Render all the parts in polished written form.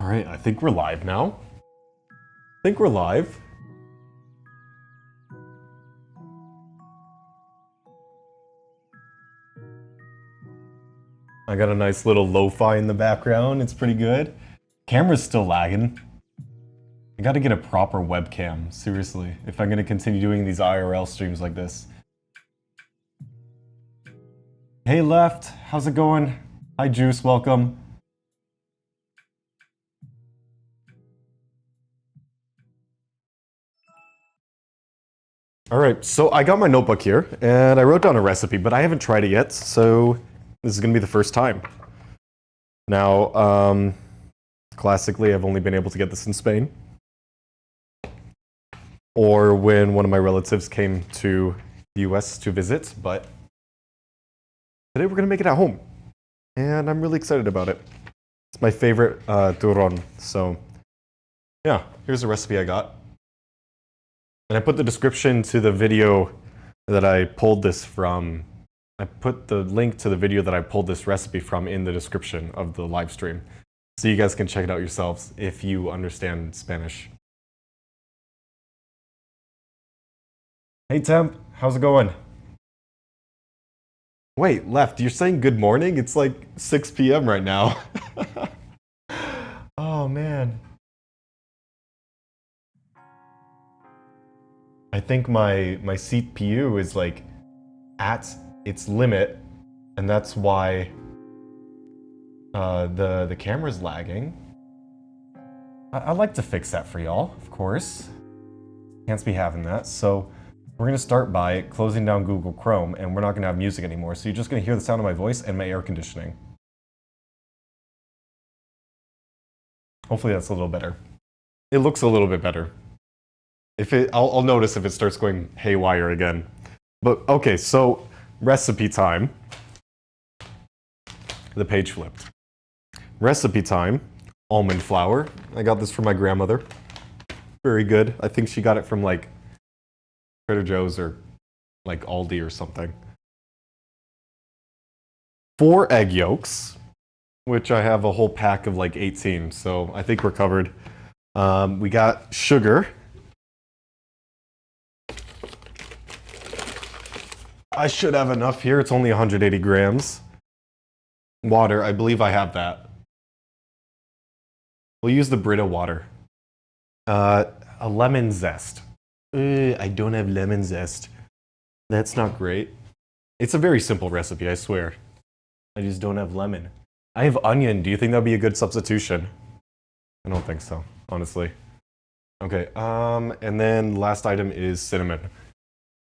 Alright, I think we're live now. I think we're live. I got a nice little lo-fi in the background, it's pretty good. Camera's still lagging. I gotta get a proper webcam, seriously, if I'm gonna continue doing these IRL streams like this. Hey Left, how's it going? Hi Juice, welcome. Alright, so I got my notebook here, and I wrote down a recipe, but I haven't tried it yet, so this is gonna be the first time. Now, classically, I've only been able to get this in Spain. Or when one of my relatives came to the US to visit, but today we're gonna make it at home. And I'm really excited about it. It's my favorite turron, so yeah, here's the recipe I got. And I put the description to the video that I pulled this from. I put the link to the video that I pulled this recipe from in the description of the live stream. So you guys can check it out yourselves if you understand Spanish. Hey Temp, how's it going? Wait, Left, you're saying good morning? It's like 6 p.m. right now. Oh man. I think my CPU is like at its limit, and that's why the camera's lagging. I'd like to fix that for y'all, of course. Can't be having that. So we're gonna start by closing down Google Chrome, and we're not gonna have music anymore. So you're just gonna hear the sound of my voice and my air conditioning. Hopefully that's a little better. It looks a little bit better. I'll notice if it starts going haywire again. But okay, so recipe time. The page flipped. Recipe time. Almond flour. I got this from my grandmother. Very good. I think she got it from like Trader Joe's or like Aldi or something. 4 egg yolks, which I have a whole pack of like 18, so I think we're covered. We got sugar. I should have enough here. It's only 180 grams. Water, I believe I have that. We'll use the Brita water. A lemon zest. I don't have lemon zest. That's not great. It's a very simple recipe, I swear. I just don't have lemon. I have onion. Do you think that'd be a good substitution? I don't think so, honestly. Okay, and then last item is cinnamon.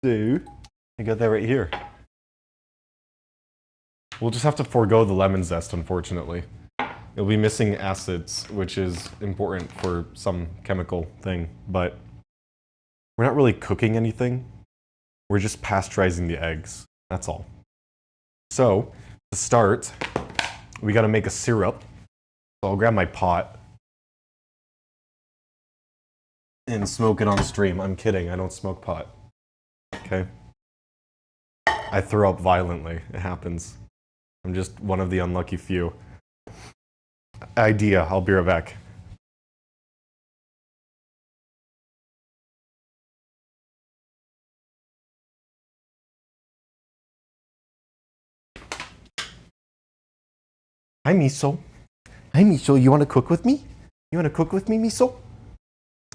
So, I got that right here. We'll just have to forego the lemon zest, unfortunately. It'll be missing acids, which is important for some chemical thing, but we're not really cooking anything. We're just pasteurizing the eggs. That's all. So, to start, we gotta make a syrup. So I'll grab my pot and smoke it on stream. I'm kidding, I don't smoke pot. Okay? I throw up violently. It happens. I'm just one of the unlucky few. Idea. I'll be right back. Hi, Miso. Hi, Miso. You want to cook with me? You want to cook with me, Miso?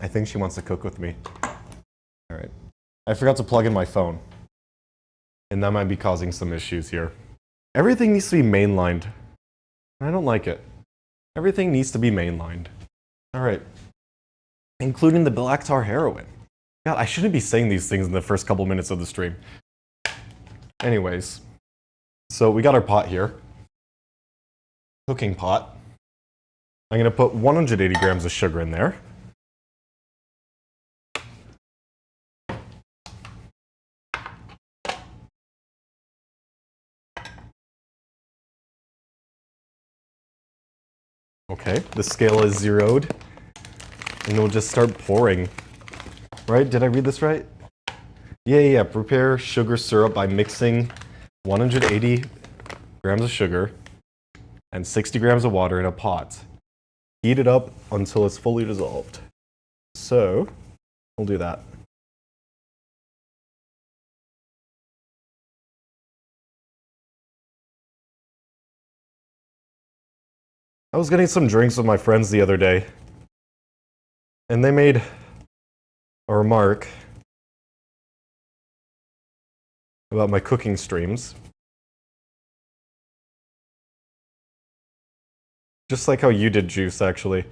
I think she wants to cook with me. All right. I forgot to plug in my phone. And that might be causing some issues here. Everything needs to be mainlined. I don't like it. Everything needs to be mainlined. Alright. Including the black tar heroin. God, I shouldn't be saying these things in the first couple minutes of the stream. Anyways. So we got our pot here. Cooking pot. I'm going to put 180 grams of sugar in there. Okay, the scale is zeroed, and we'll just start pouring. Right? Did I read this right? Yeah. Prepare sugar syrup by mixing 180 grams of sugar and 60 grams of water in a pot. heat it up until it's fully dissolved. So, we'll do that. I was getting some drinks with my friends the other day, and they made a remark about my cooking streams. Just like how you did, Juice, actually.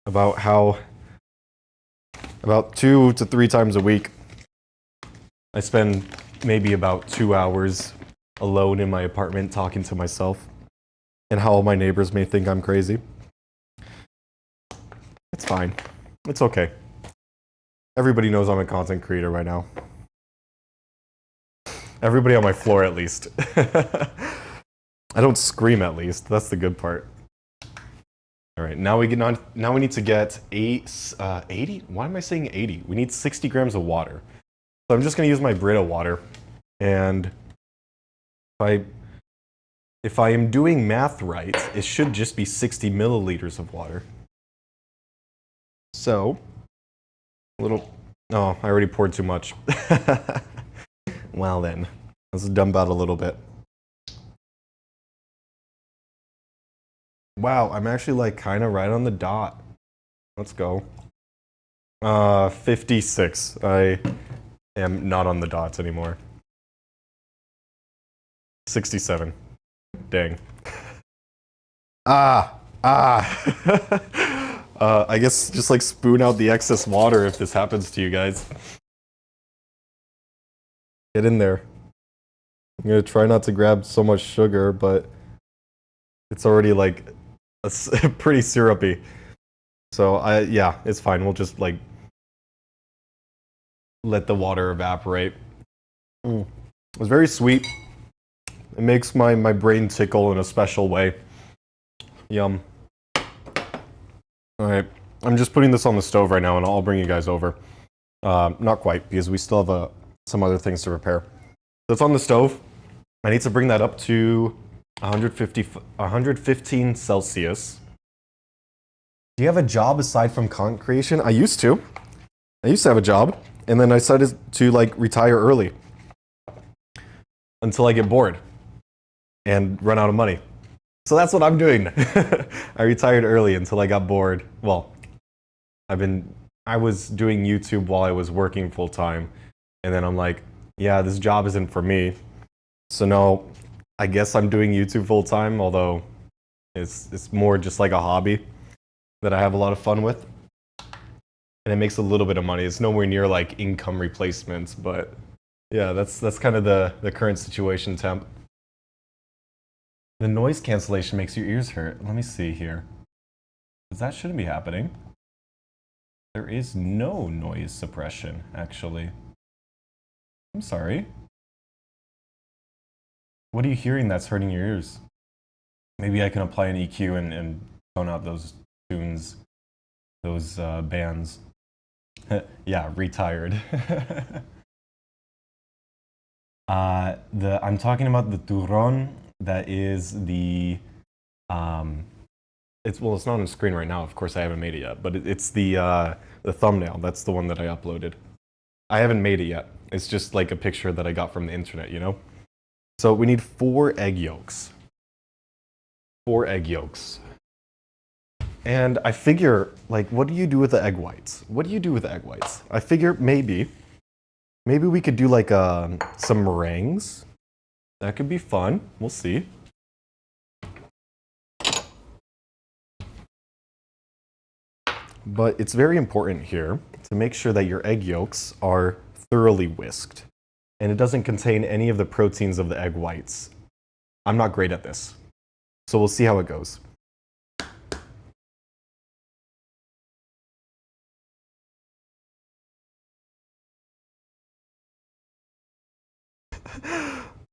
About how about 2 to 3 times a week I spend maybe about 2 hours alone in my apartment talking to myself, and how all my neighbors may think I'm crazy. It's fine. It's okay. Everybody knows I'm a content creator right now. Everybody on my floor, at least. I don't scream, at least. That's the good part. All right, now we need to get 80. Why am I saying 80? We need 60 grams of water. So I'm just gonna use my Brita water, and if I am doing math right, it should just be 60 milliliters of water. So, oh, I already poured too much. Well then, let's dump out a little bit. Wow, I'm actually like kind of right on the dot. Let's go. 56. I am not on the dots anymore. 67. Dang. I guess just like spoon out the excess water if this happens to you guys. Get in there. I'm gonna try not to grab so much sugar, but it's already like pretty syrupy. So yeah, it's fine. We'll just like let the water evaporate. It's very sweet. It makes my brain tickle in a special way. Yum. Alright, I'm just putting this on the stove right now, and I'll bring you guys over. Not quite, because we still have some other things to prepare. So it's on the stove. I need to bring that up to 115 Celsius. Do you have a job aside from content creation? I used to. I used to have a job, and then I decided to like retire early until I get bored and run out of money. So that's what I'm doing. I retired early until I got bored. Well, I was doing YouTube while I was working full time, and then I'm like, yeah, this job isn't for me. So now I guess I'm doing YouTube full time, although it's more just like a hobby that I have a lot of fun with. And it makes a little bit of money. It's nowhere near like income replacements, but yeah, that's kind of the current situation temp. The noise cancellation makes your ears hurt. Let me see here. Because that shouldn't be happening. There is no noise suppression, actually. I'm sorry. What are you hearing that's hurting your ears? Maybe I can apply an EQ and tone out those tunes, those bands. Yeah, retired. I'm talking about the turron. That is the it's not on the screen right now. Of course, I haven't made it yet, but it's the thumbnail. That's the one that I uploaded. I haven't made it yet. It's just like a picture that I got from the internet, you know. So we need 4 egg yolks. 4 egg yolks. And I figure, like, what do you do with the egg whites? What do you do with the egg whites? I figure maybe we could do like some meringues. That could be fun. We'll see. But it's very important here to make sure that your egg yolks are thoroughly whisked, and it doesn't contain any of the proteins of the egg whites. I'm not great at this, so we'll see how it goes.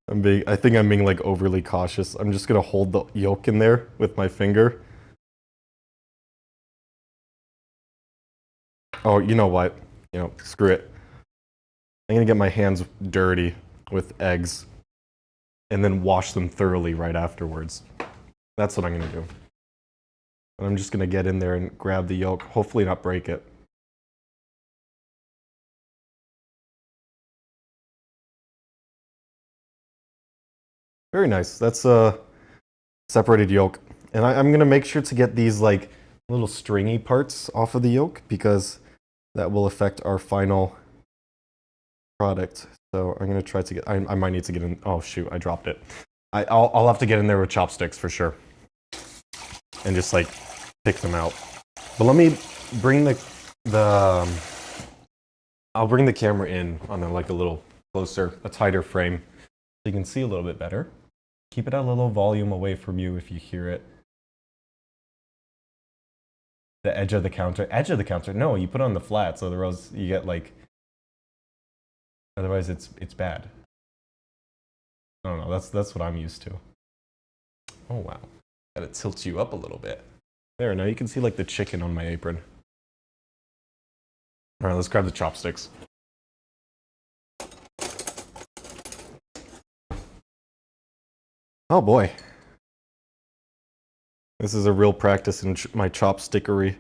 I think I'm being like overly cautious. I'm just gonna hold the yolk in there with my finger. Oh, you know what? You know, screw it. I'm gonna get my hands dirty with eggs and then wash them thoroughly right afterwards. That's what I'm gonna do. But I'm just gonna get in there and grab the yolk, hopefully not break it. Very nice. That's a separated yolk. And I'm gonna make sure to get these like little stringy parts off of the yolk because that will affect our final product. So I'm gonna try to get, I might need to get in, oh shoot, I dropped it. I'll have to get in there with chopsticks for sure. And just like pick them out. But let me bring I'll bring the camera in on like a little closer, a tighter frame, so you can see a little bit better. Keep it at a little volume away from you if you hear it. The edge of the counter. Edge of the counter? No, you put it on the flat, so otherwise you get like, otherwise it's bad. I don't know, that's what I'm used to. Oh wow, gotta tilt you up a little bit. There, now you can see like the chicken on my apron. All right, let's grab the chopsticks. Oh boy. This is a real practice in my chopstickery.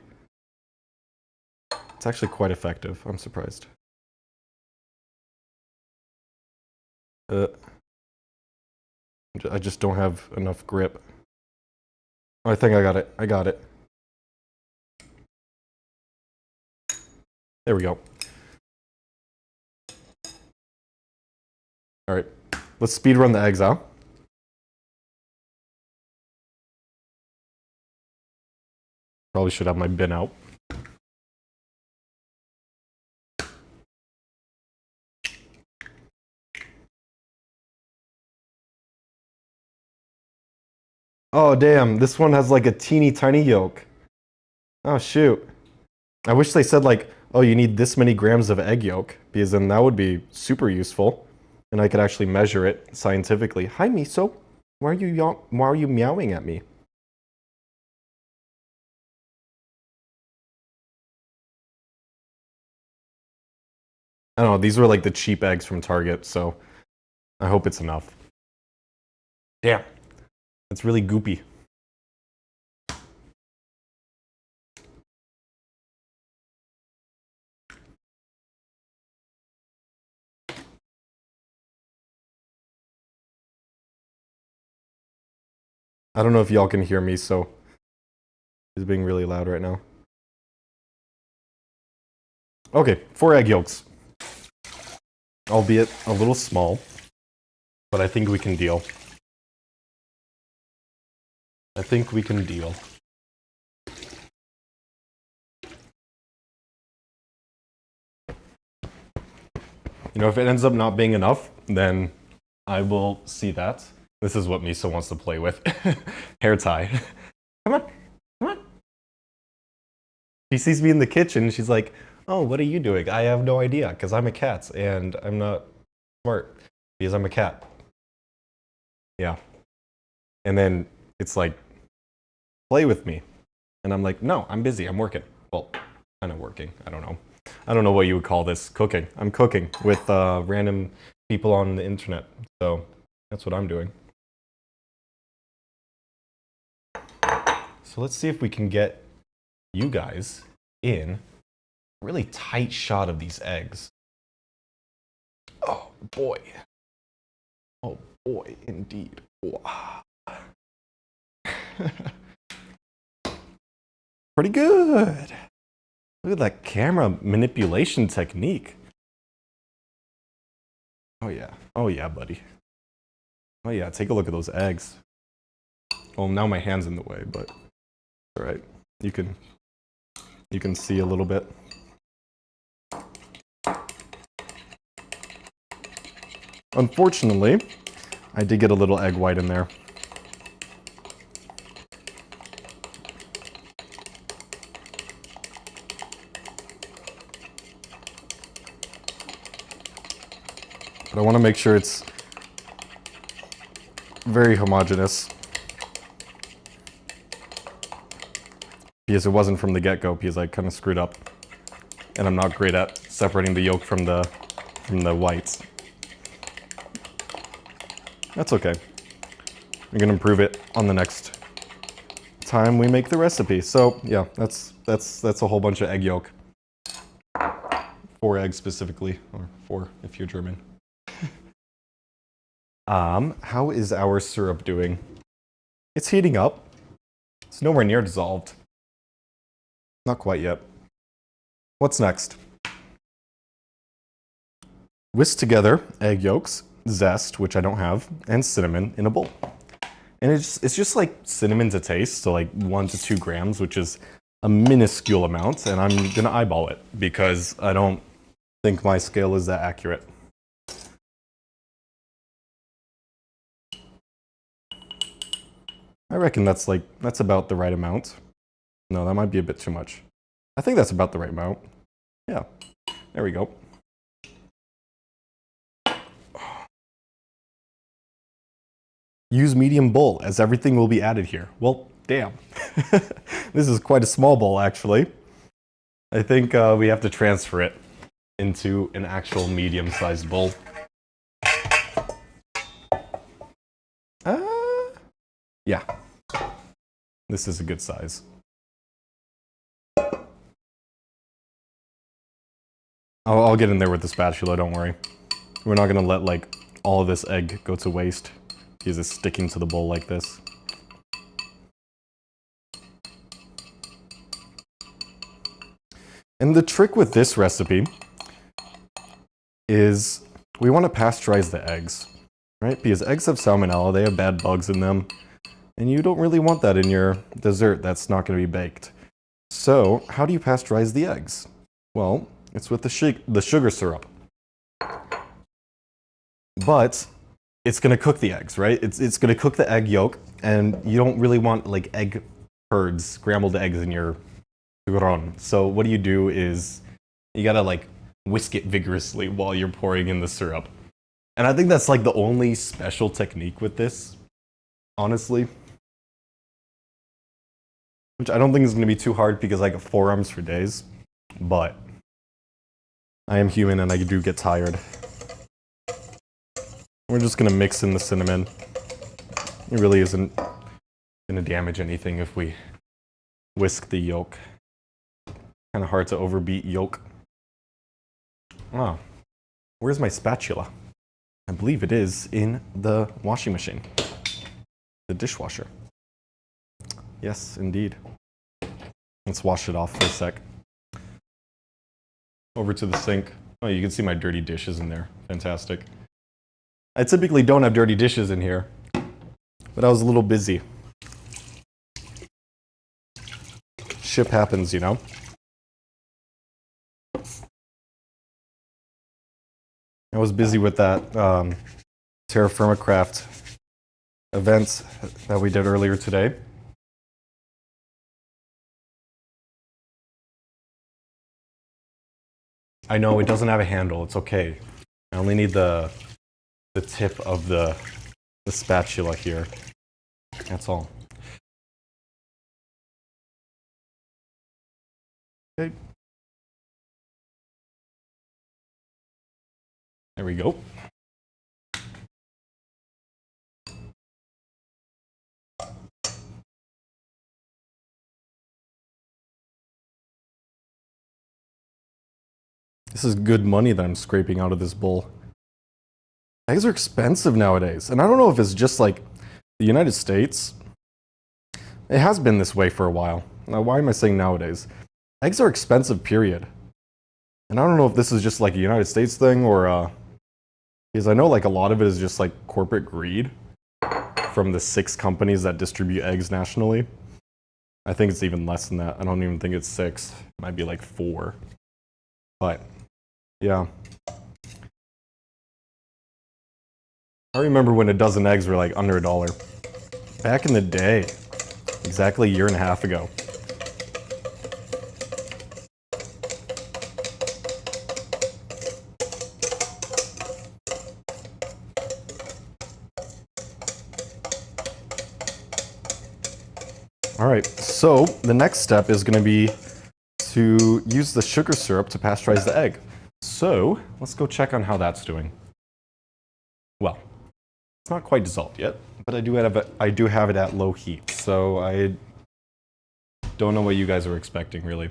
It's actually quite effective, I'm surprised. I just don't have enough grip. Oh, I think I got it. I got it. There we go. All right, let's speed run the eggs out. Probably should have my bin out. Oh damn, this one has like a teeny tiny yolk. Oh shoot. I wish they said like, oh, you need this many grams of egg yolk, because then that would be super useful. And I could actually measure it scientifically. Hi Miso, why are you meowing at me? I don't know, these were like the cheap eggs from Target, so I hope it's enough. Damn, it's really goopy. I don't know if y'all can hear me, so it's being really loud right now. Okay, 4 egg yolks. Albeit a little small, but I think we can deal. I think we can deal. You know, if it ends up not being enough, then I will see that. This is what Miso wants to play with. Hair tie. Come on, come on. She sees me in the kitchen, she's like, oh, what are you doing? I have no idea, because I'm a cat, and I'm not smart, because I'm a cat. Yeah. And then it's like, play with me. And I'm like, no, I'm busy, I'm working. Well, kind of working, I don't know. I don't know what you would call this, cooking. I'm cooking with random people on the internet, so that's what I'm doing. So let's see if we can get you guys in a really tight shot of these eggs. Oh boy. Oh boy, indeed. Wow. Pretty good. Look at that camera manipulation technique. Oh yeah. Oh yeah, buddy. Oh yeah, take a look at those eggs. Well, now my hand's in the way, but all right. You can see a little bit. Unfortunately, I did get a little egg white in there. But I want to make sure it's very homogeneous. Because it wasn't from the get-go, because I kind of screwed up. And I'm not great at separating the yolk from the whites. That's okay. I'm gonna improve it on the next time we make the recipe. So yeah, that's a whole bunch of egg yolk. 4 eggs specifically, or 4 if you're German. How is our syrup doing? It's heating up. It's nowhere near dissolved. Not quite yet. What's next? Whisk together egg yolks, zest, which I don't have, and cinnamon in a bowl. And it's just like cinnamon to taste, so like 1 to 2 grams, which is a minuscule amount, and I'm gonna eyeball it because I don't think my scale is that accurate. I reckon that's about the right amount. No, that might be a bit too much. I think that's about the right amount. Yeah, there we go. Use medium bowl, as everything will be added here. Well, damn. This is quite a small bowl, actually. I think we have to transfer it into an actual medium-sized bowl. Yeah. This is a good size. I'll get in there with the spatula, don't worry. We're not gonna let like all of this egg go to waste because it's sticking to the bowl like this. And the trick with this recipe is we want to pasteurize the eggs, right? Because eggs have salmonella, they have bad bugs in them, and you don't really want that in your dessert that's not going to be baked. So how do you pasteurize the eggs? Well, it's with the sugar syrup. But it's going to cook the eggs, right? It's going to cook the egg yolk, and you don't really want like egg curds, scrambled eggs in your turron. So what you do is you gotta like whisk it vigorously while you're pouring in the syrup. And I think that's like the only special technique with this, honestly. Which I don't think is going to be too hard because I got forearms for days. But I am human and I do get tired. We're just going to mix in the cinnamon. It really isn't going to damage anything if we whisk the yolk. Kind of hard to overbeat yolk. Ah, where's my spatula? I believe it is in the washing machine. The dishwasher. Yes, indeed. Let's wash it off for a sec. Over to the sink. Oh, you can see my dirty dishes in there. Fantastic. I typically don't have dirty dishes in here, but I was a little busy. Shit happens, you know? I was busy with that Terra Firma Craft event that we did earlier today. I know it doesn't have a handle, it's okay. I only need the tip of the spatula here. That's all. Okay. There we go. This is good money that I'm scraping out of this bowl. Eggs are expensive nowadays, and I don't know if it's just like the United States. It has been this way for a while. Now, why am I saying nowadays? Eggs are expensive, period. And I don't know if this is just like a United States thing or because I know like a lot of it is just like corporate greed from the 6 companies that distribute eggs nationally. I think it's even less than that. I don't even think it's 6. It might be like 4. But yeah. I remember when a dozen eggs were like under $1. Back in the day. Exactly a year and a half ago. All right, so the next step is going to be to use the sugar syrup to pasteurize the egg. So let's go check on how that's doing. Well, it's not quite dissolved yet, but I do have it at low heat. So I Don't know what you guys are expecting, really.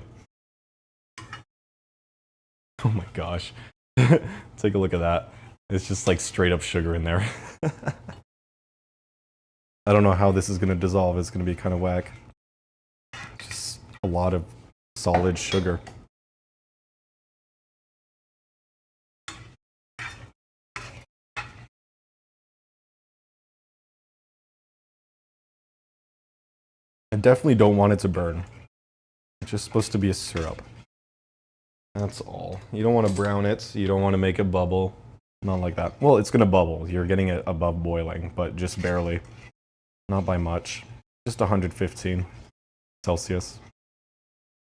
Oh my gosh. Take a look at that. It's just like straight up sugar in there. I don't know how this is going to dissolve. It's going to be kind of whack. Just a lot of solid sugar. I definitely don't want it to burn. It's just supposed to be a syrup. That's all. You don't want to brown it. You don't want to make it bubble. Not like that. Well, it's going to bubble. You're getting it above boiling, but just barely. Not by much. Just 115 Celsius.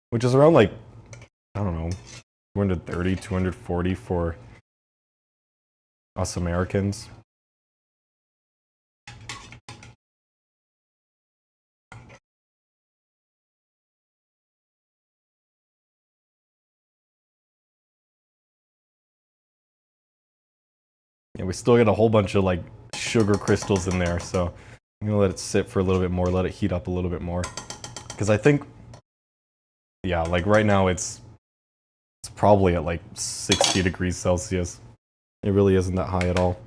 Which is around like, I don't know, 230, 240 for us Americans. Yeah, we still get a whole bunch of like sugar crystals in there, so I'm gonna let it sit for a little bit more, let it heat up a little bit more. Because I think, yeah, like right now it's probably at like 60 degrees Celsius. It really isn't that high at all.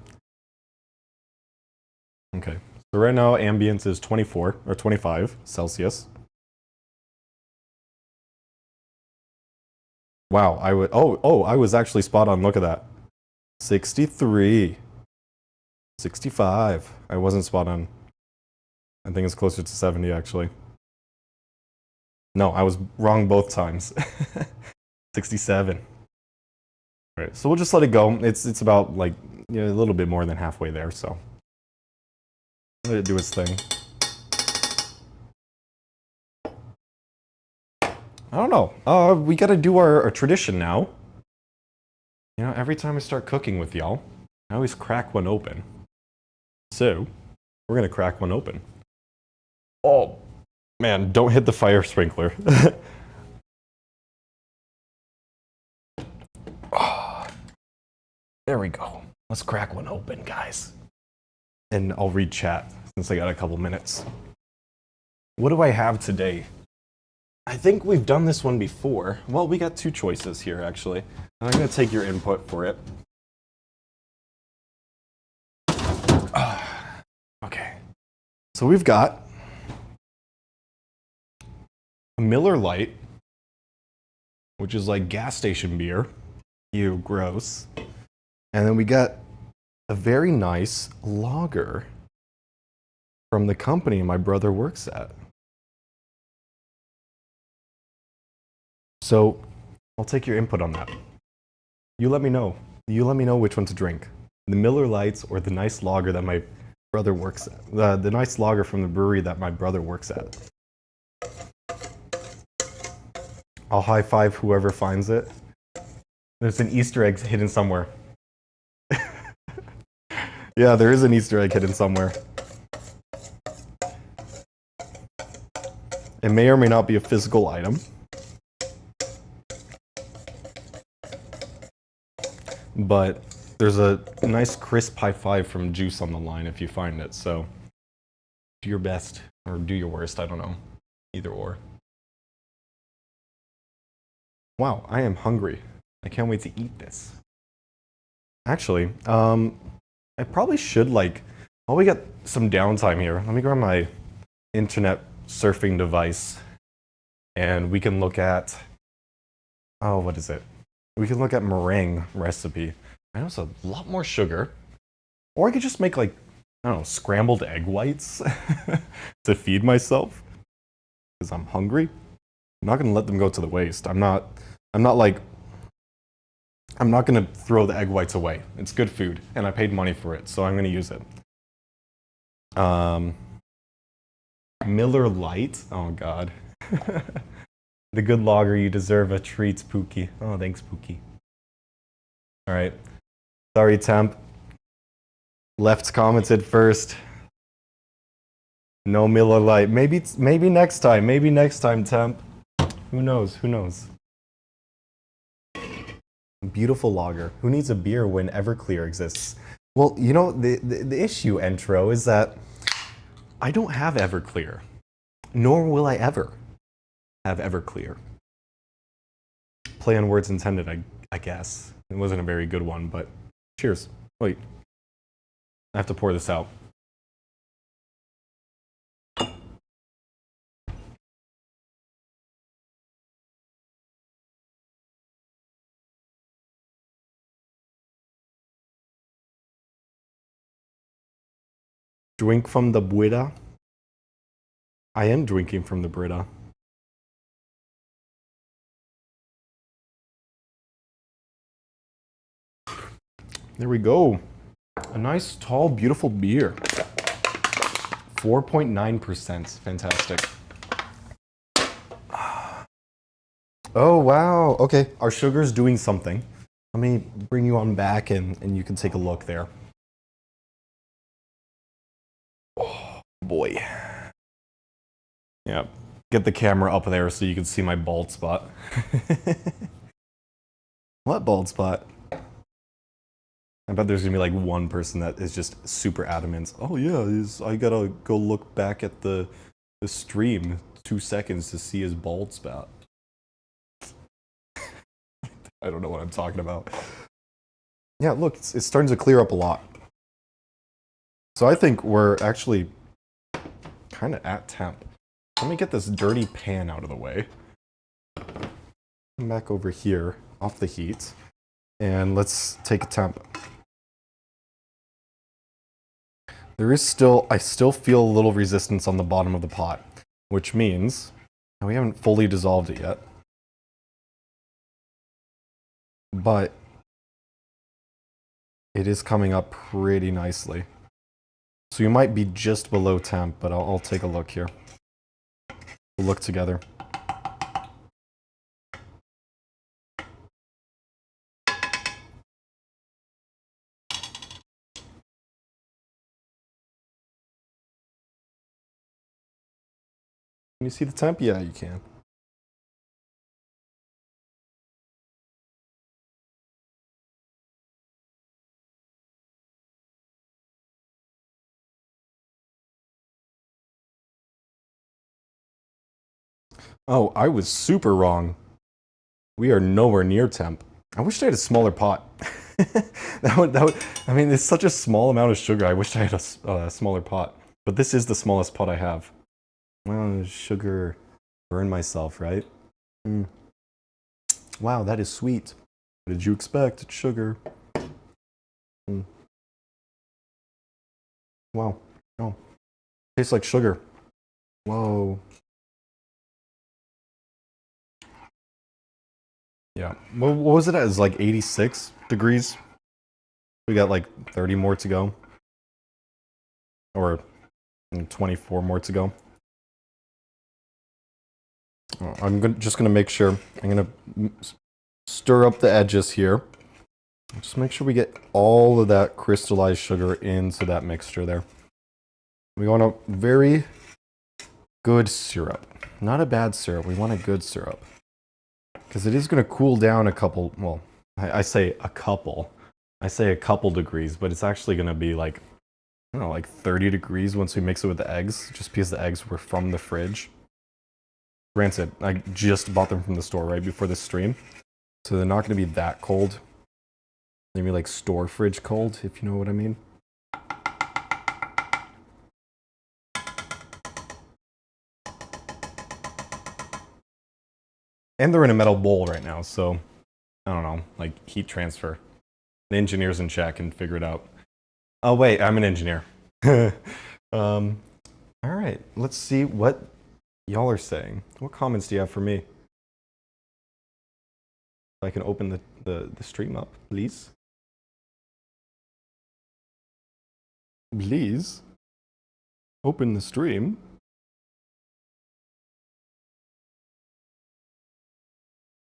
Okay, so right now ambience is 24 or 25 Celsius. Wow, I was actually spot on. Look at that. 63. 65. I wasn't spot on. I think it's closer to 70 actually. No, I was wrong both times. 67. All right, so we'll just let it go. It's about like a little bit more than halfway there, so let it do its thing. I don't know. We gotta do our tradition now. You know, every time I start cooking with y'all, I always crack one open. So, we're gonna crack one open. Oh, man, don't hit the fire sprinkler. Oh, there we go. Let's crack one open, guys. And I'll read chat since I got a couple minutes. What do I have today? I think we've done this one before. Well, we got two choices here, actually. I'm going to take your input for it. Okay. So we've got a Miller Lite, which is like gas station beer. Ew, gross. And then we got a very nice lager from the company my brother works at. So, I'll take your input on that. You let me know. You let me know which one to drink. The Miller Lights or the nice lager that my brother works at. The nice lager from the brewery that my brother works at. I'll high five whoever finds it. There's an Easter egg hidden somewhere. Yeah, there is an Easter egg hidden somewhere. It may or may not be a physical item. But there's a nice crisp high five from Juice on the line if you find it, so do your best, or do your worst, I don't know. Either or. Wow, I am hungry. I can't wait to eat this. Actually, I probably should while we got some downtime here, let me grab my internet surfing device and we can look at, what is it? We can look at meringue recipe. I know it's a lot more sugar. Or I could just make I don't know, scrambled egg whites to feed myself. Because I'm hungry. I'm not gonna let them go to the waste. I'm not gonna throw the egg whites away. It's good food, and I paid money for it, so I'm gonna use it. Miller Lite. Oh God. The good lager, you deserve a treat, Pookie. Oh, thanks, Pookie. All right. Sorry, Temp. Left commented first. No Miller Lite. Maybe next time. Maybe next time, Temp. Who knows? Who knows? Beautiful lager. Who needs a beer when Everclear exists? Well, you know, the issue, Entro, is that I don't have Everclear. Nor will I ever. have Everclear. Play on words intended, I guess. It wasn't a very good one, but cheers. Wait, I have to pour this out. Drink from the Brita. I am drinking from the Brita. There we go. A nice, tall, beautiful beer. 4.9%. Fantastic. Oh, wow. Okay, our sugar's doing something. Let me bring you on back and you can take a look there. Oh, boy. Yeah, get the camera up there so you can see my bald spot. What bald spot? I bet there's gonna be like one person that is just super adamant. Oh yeah, I gotta go look back at the stream 2 seconds to see his bald spot. I don't know what I'm talking about. Yeah, look, it's starting to clear up a lot. So I think we're actually kind of at temp. Let me get this dirty pan out of the way. Come back over here, off the heat, and let's take a temp. I still feel a little resistance on the bottom of the pot, which means we haven't fully dissolved it yet. But it is coming up pretty nicely. So you might be just below temp, but I'll take a look here. We'll look together. Can you see the temp? Yeah, you can. Oh, I was super wrong. We are nowhere near temp. I wish I had a smaller pot. that would, I mean, it's such a small amount of sugar. I wish I had a smaller pot. But this is the smallest pot I have. Well, sugar, burn myself, right? Mm. Wow, that is sweet. What did you expect? It's sugar. Mm. Wow. Oh. Tastes like sugar. Whoa. Yeah. What was it at? It's like 86 degrees. We got like 30 more to go. Or 24 more to go. I'm just going to make sure. I'm going to stir up the edges here. Just make sure we get all of that crystallized sugar into that mixture there. We want a very good syrup. Not a bad syrup. We want a good syrup. Because it is going to cool down a couple, well, I say a couple. I say a couple degrees, but it's actually going to be like, I don't know, like 30 degrees once we mix it with the eggs, just because the eggs were from the fridge. Granted, I just bought them from the store right before the stream, so they're not going to be that cold. Maybe like store fridge cold, if you know what I mean. And they're in a metal bowl right now, so I don't know, like heat transfer. The engineers in chat can figure it out. Oh wait, I'm an engineer. All right, let's see what y'all are saying. What comments do you have for me? If I can open the stream up, please. Please open the stream.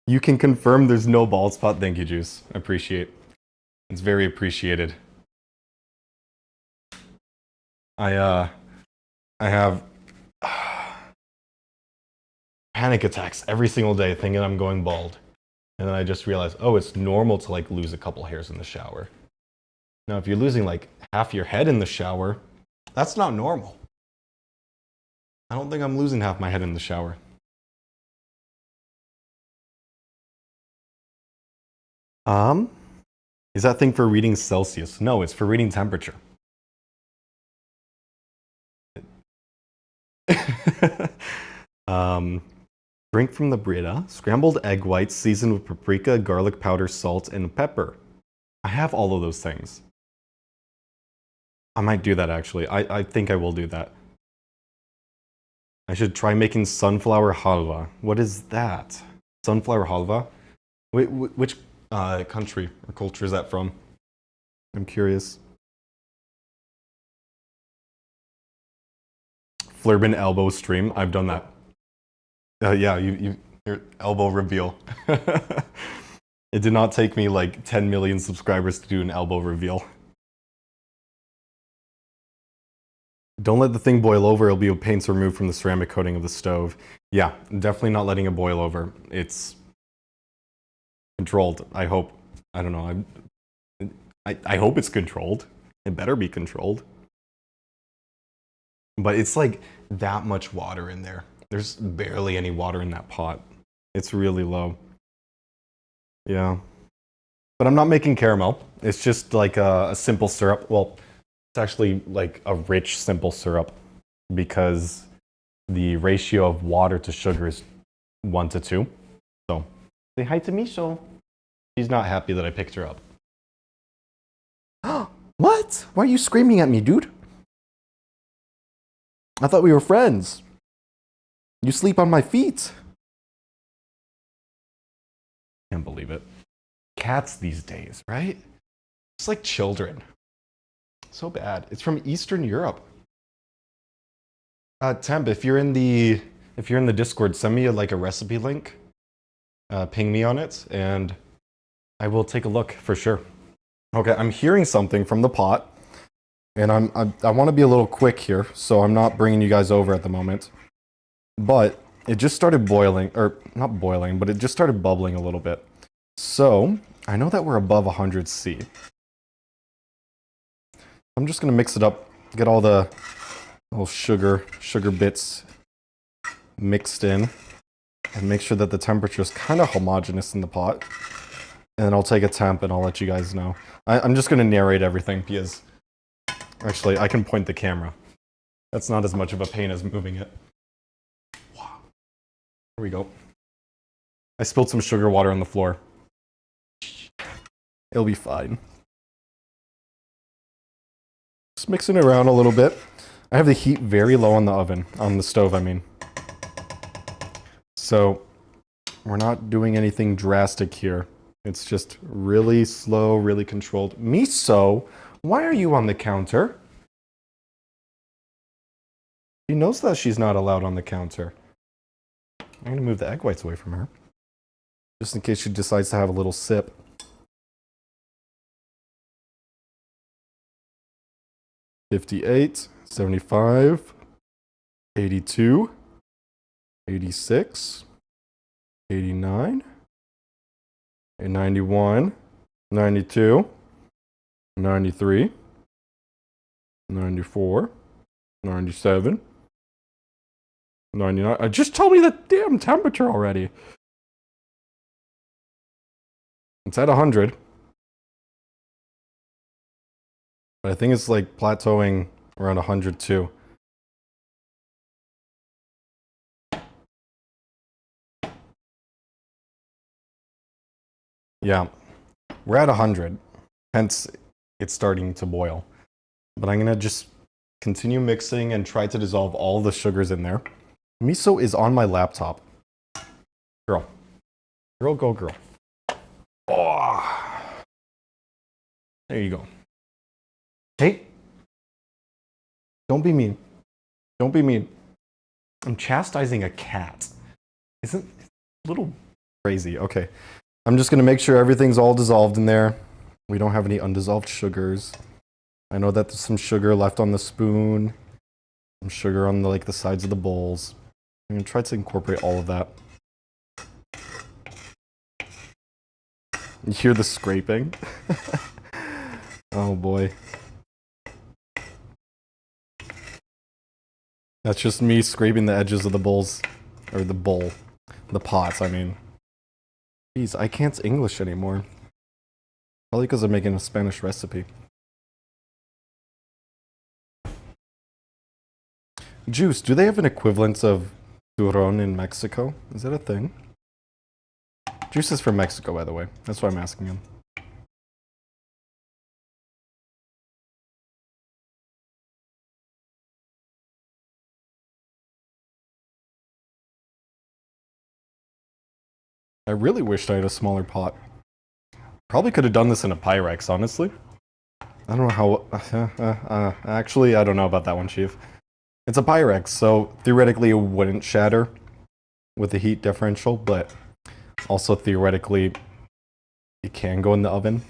You can confirm there's no bald spot. Thank you, Juice. I appreciate. It's very appreciated. I have panic attacks every single day thinking I'm going bald. And then I just realized, oh, it's normal to like lose a couple hairs in the shower. Now, if you're losing like half your head in the shower, that's not normal. I don't think I'm losing half my head in the shower. Um, is that thing for reading Celsius? No, it's for reading temperature. Drink from the Brita. Scrambled egg whites seasoned with paprika, garlic powder, salt, and pepper. I have all of those things. I might do that actually. I think I will do that. I should try making sunflower halva. What is that? Sunflower halva? Which country or culture is that from? I'm curious. Flirbin elbow stream. I've done that. Yeah, your elbow reveal. It did not take me like 10 million subscribers to do an elbow reveal. Don't let the thing boil over. It'll be a paint removed from the ceramic coating of the stove. Yeah, definitely not letting it boil over. It's controlled, I hope. I don't know. I hope it's controlled. It better be controlled. But it's like that much water in there. There's barely any water in that pot. It's really low. Yeah. But I'm not making caramel. It's just like a simple syrup. Well, it's actually like a rich, simple syrup because the ratio of water to sugar is 1 to 2. So, say hi to Misho. She's not happy that I picked her up. What? Why are you screaming at me, dude? I thought we were friends. You sleep on my feet. Can't believe it. Cats these days, right? It's like children. So bad. It's from Eastern Europe. Temp, if you're in the Discord, send me a recipe link. Ping me on it, and I will take a look for sure. Okay, I'm hearing something from the pot, and I want to be a little quick here, so I'm not bringing you guys over at the moment. But it just started boiling, or not boiling, but it just started bubbling a little bit. So I know that we're above 100 C. I'm just gonna mix it up, get all the little sugar bits mixed in, and make sure that the temperature is kind of homogeneous in the pot. And then I'll take a temp and I'll let you guys know. I'm just gonna narrate everything because actually I can point the camera. That's not as much of a pain as moving it. Wow. Here we go. I spilled some sugar water on the floor. It'll be fine. Just mixing it around a little bit. I have the heat very low on the oven, on the stove, I mean. So we're not doing anything drastic here. It's just really slow, really controlled. Miso, why are you on the counter? She knows that she's not allowed on the counter. I'm gonna move the egg whites away from her. Just in case she decides to have a little sip. $58, $75, $82, $86, $89, $91, $92, $93, $94, $97, $99. Just tell me the damn temperature already. It's at 100. But I think it's like plateauing around 100 too. Yeah, we're at 100, hence it's starting to boil. But I'm gonna just continue mixing and try to dissolve all the sugars in there. Miso is on my laptop. Girl. Girl, go girl. Oh. There you go. Hey. Don't be mean. Don't be mean. I'm chastising a cat. Isn't it a little crazy? Okay. I'm just going to make sure everything's all dissolved in there. We don't have any undissolved sugars. I know that there's some sugar left on the spoon. Some sugar on the sides of the bowls. I'm going to try to incorporate all of that. You hear the scraping? Oh boy. That's just me scraping the edges of the bowls. Or the bowl. The pots, I mean. Jeez, I can't English anymore. Probably because I'm making a Spanish recipe. Juice, do they have an equivalent of turron in Mexico? Is that a thing? Juice is from Mexico, by the way. That's why I'm asking him. I really wished I had a smaller pot. Probably could have done this in a Pyrex, honestly. I don't know how... actually, I don't know about that one, Chief. It's a Pyrex, so theoretically it wouldn't shatter with the heat differential, but also theoretically it can go in the oven.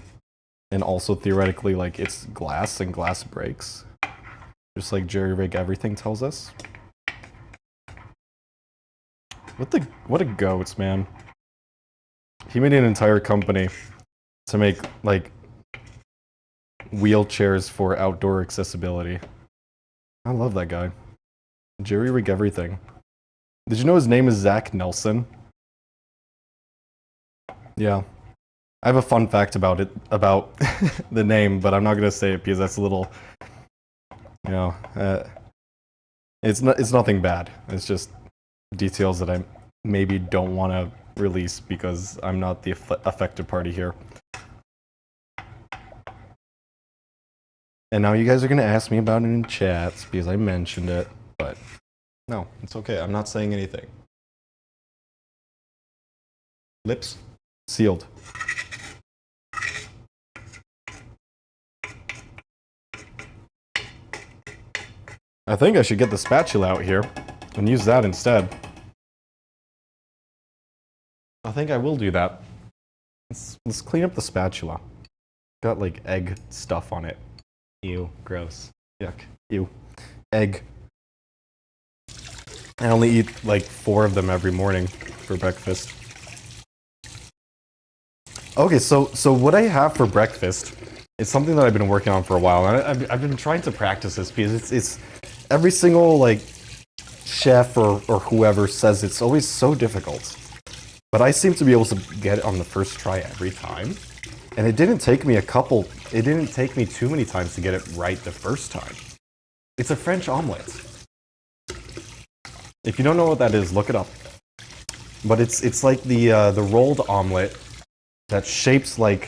And also theoretically, like, it's glass and glass breaks. Just like jerry-rig everything tells us. What a goats, man. He made an entire company to make, like, wheelchairs for outdoor accessibility. I love that guy. Jerry-rig everything. Did you know his name is Zach Nelson? Yeah. I have a fun fact about it, about the name, but I'm not gonna say it because that's a little, you know, it's nothing bad. It's just details that I maybe don't want to release because I'm not the affected party here. And now you guys are gonna ask me about it in chats because I mentioned it, but no, it's okay. I'm not saying anything. Lips sealed. I think I should get the spatula out here and use that instead. I think I will do that. Let's clean up the spatula. Got like egg stuff on it. Ew, gross. Yuck. Ew. Egg. I only eat like 4 of them every morning for breakfast. Okay, so what I have for breakfast is something that I've been working on for a while, and I've been trying to practice this because it's every single like chef or whoever says it's always so difficult. But I seem to be able to get it on the first try every time. And it didn't take me too many times to get it right the first time. It's a French omelet. If you don't know what that is, look it up. But it's like the rolled omelet that shapes like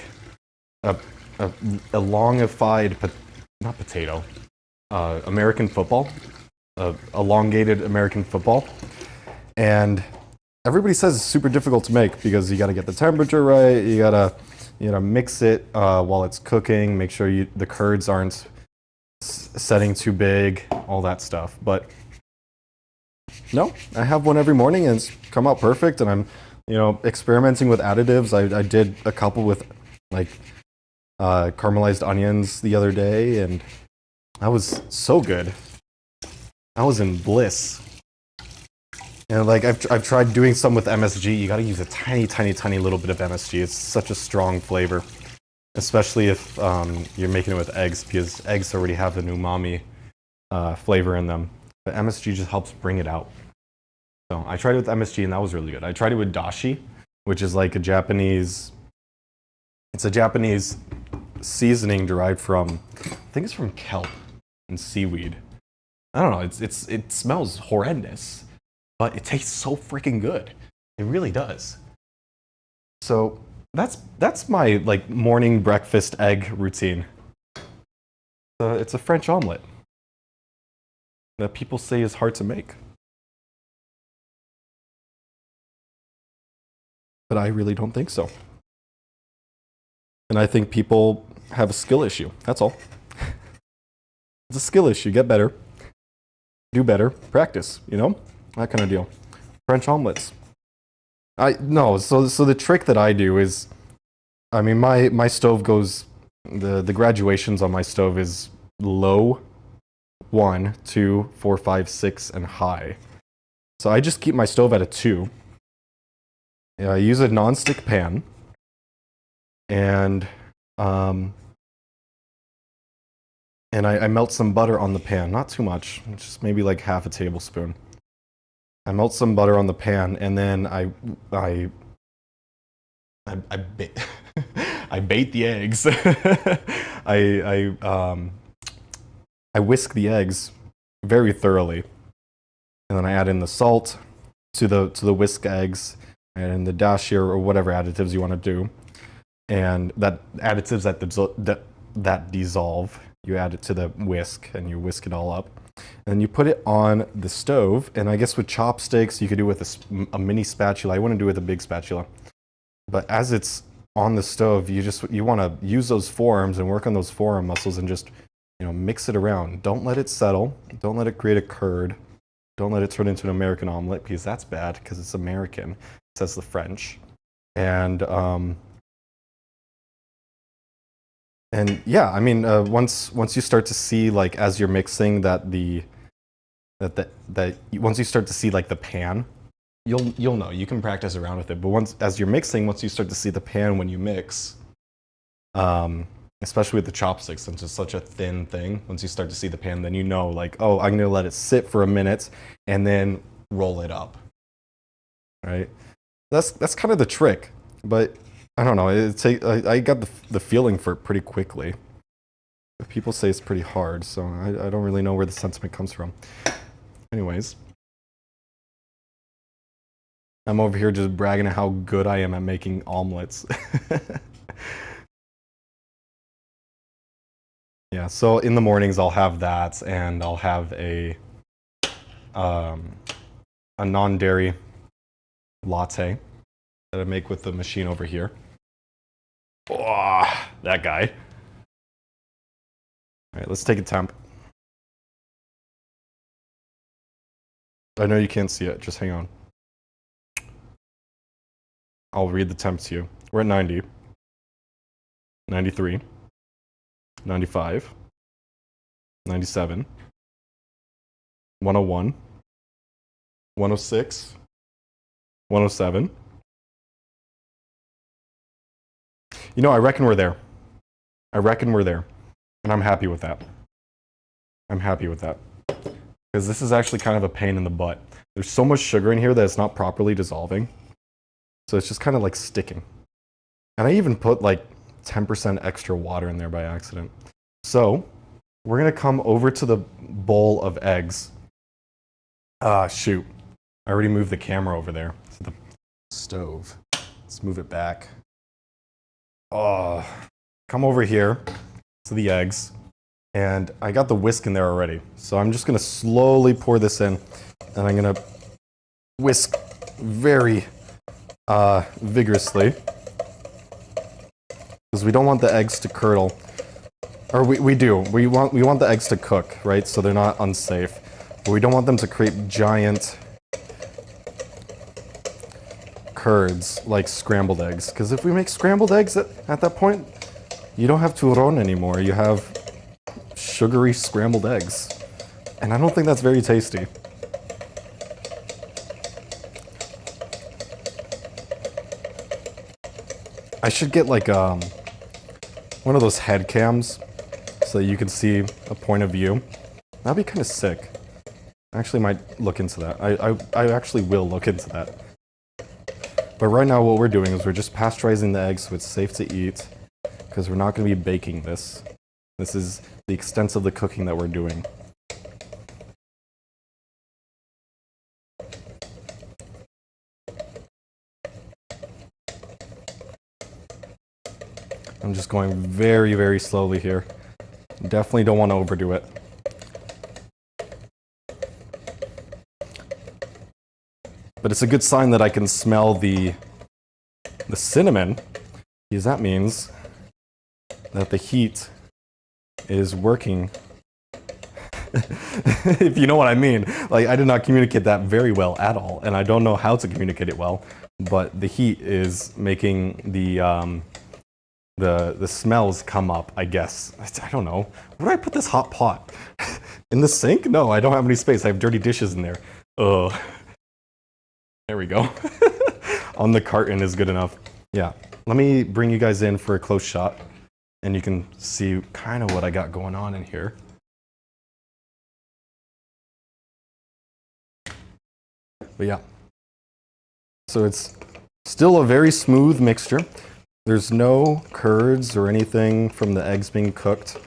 a longified, not potato, American football, elongated American football, and everybody says it's super difficult to make because you got to get the temperature right, you gotta mix it while it's cooking, make sure the curds aren't setting too big, all that stuff. But no, I have one every morning and it's come out perfect, and I'm experimenting with additives. I did a couple with like caramelized onions the other day, and that was so good. I was in bliss. And like I've tried doing some with MSG. You got to use a tiny little bit of MSG. It's such a strong flavor, especially if you're making it with eggs, because eggs already have an umami flavor in them. But MSG just helps bring it out. So I tried it with MSG and that was really good. I tried it with dashi, which is like a Japanese seasoning derived from, I think it's from kelp and seaweed. I don't know. It smells horrendous, but it tastes so freaking good. It really does. So that's my like morning breakfast egg routine. It's a French omelet that people say is hard to make. But I really don't think so. And I think people have a skill issue. That's all. It's a skill issue. Get better. Do better. Practice, that kind of deal. French omelets. So the trick that I do is, I mean, my stove goes, the graduations on my stove is low, 1, 2, 4, 5, 6, and high. So I just keep my stove at a 2. I use a non-stick pan, and I melt some butter on the pan. Not too much, just maybe like half a tablespoon. I melt some butter on the pan, and then I I bait the eggs. I whisk the eggs very thoroughly, and then I add in the salt to the whisk eggs and the dashi or whatever additives you want to do, and that additives that dissolve. You add it to the whisk and you whisk it all up, and you put it on the stove. And I guess with chopsticks, you could do it with a mini spatula. I wouldn't do it with a big spatula, but as it's on the stove, you want to use those forearms and work on those forearm muscles and just mix it around. Don't let it settle. Don't let it create a curd. Don't let it turn into an American omelet, because that's bad, because it's American, says the French. And yeah, I mean, once you start to see, like, as you're mixing that once you start to see like the pan, you'll know. You can practice around with it, but as you're mixing, once you start to see the pan when you mix, especially with the chopsticks, since it's such a thin thing, once you start to see the pan, then you know, like, oh, I'm gonna let it sit for a minute and then roll it up. Right? That's kind of the trick, but I don't know. I got the feeling for it pretty quickly. But people say it's pretty hard, so I don't really know where the sentiment comes from. Anyways, I'm over here just bragging at how good I am at making omelets. Yeah, so in the mornings I'll have that, and I'll have a non-dairy latte that I make with the machine over here. Oh, that guy. All right, let's take a temp. I know you can't see it, just hang on. I'll read the temp to you. We're at 90, 93, 95, 97, 101, 106, 107. I reckon we're there. I reckon we're there. And I'm happy with that. I'm happy with that. Because this is actually kind of a pain in the butt. There's so much sugar in here that it's not properly dissolving. So it's just kind of like sticking. And I even put like 10% extra water in there by accident. So we're going to come over to the bowl of eggs. Shoot. I already moved the camera over there to the stove. Let's move it back. Come over here to the eggs. And I got the whisk in there already. So I'm just going to slowly pour this in. And I'm going to whisk very vigorously. Because we don't want the eggs to curdle. Or we do. We want the eggs to cook, right? So they're not unsafe. But we don't want them to create giant curds like scrambled eggs. Because if we make scrambled eggs at that point, you don't have turron anymore. You have sugary scrambled eggs. And I don't think that's very tasty. I should get like one of those head cams so that you can see a point of view. That'd be kind of sick. I actually might look into that. I actually will look into that. But right now what we're doing is we're just pasteurizing the eggs so it's safe to eat, because we're not going to be baking this. This is the extent of the cooking that we're doing. I'm just going very, very slowly here. Definitely don't want to overdo it. But it's a good sign that I can smell the cinnamon, because that means that the heat is working. If you know what I mean. Like, I did not communicate that very well at all, and I don't know how to communicate it well, but the heat is making the smells come up, I guess. I don't know. Where do I put this hot pot? In the sink? No, I don't have any space. I have dirty dishes in there. Ugh. There we go. On the carton is good enough. Yeah. Let me bring you guys in for a close shot, and you can see kind of what I got going on in here. But yeah. So it's still a very smooth mixture. There's no curds or anything from the eggs being cooked.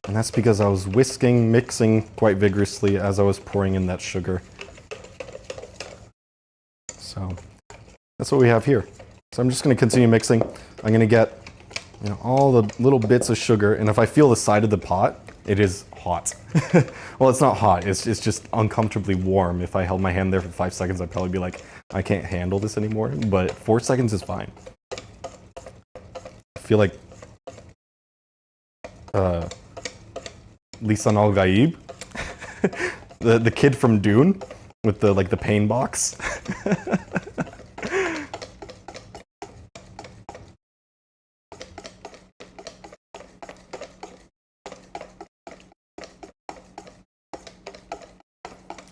And that's because I was mixing quite vigorously as I was pouring in that sugar. So that's what we have here. So I'm just going to continue mixing. I'm going to get all the little bits of sugar, and if I feel the side of the pot, it is hot. Well, it's not hot, it's just uncomfortably warm. If I held my hand there for 5 seconds, I'd probably be like, I can't handle this anymore, but 4 seconds is fine. I feel like Lisan Al Gaib, the kid from Dune with the pain box.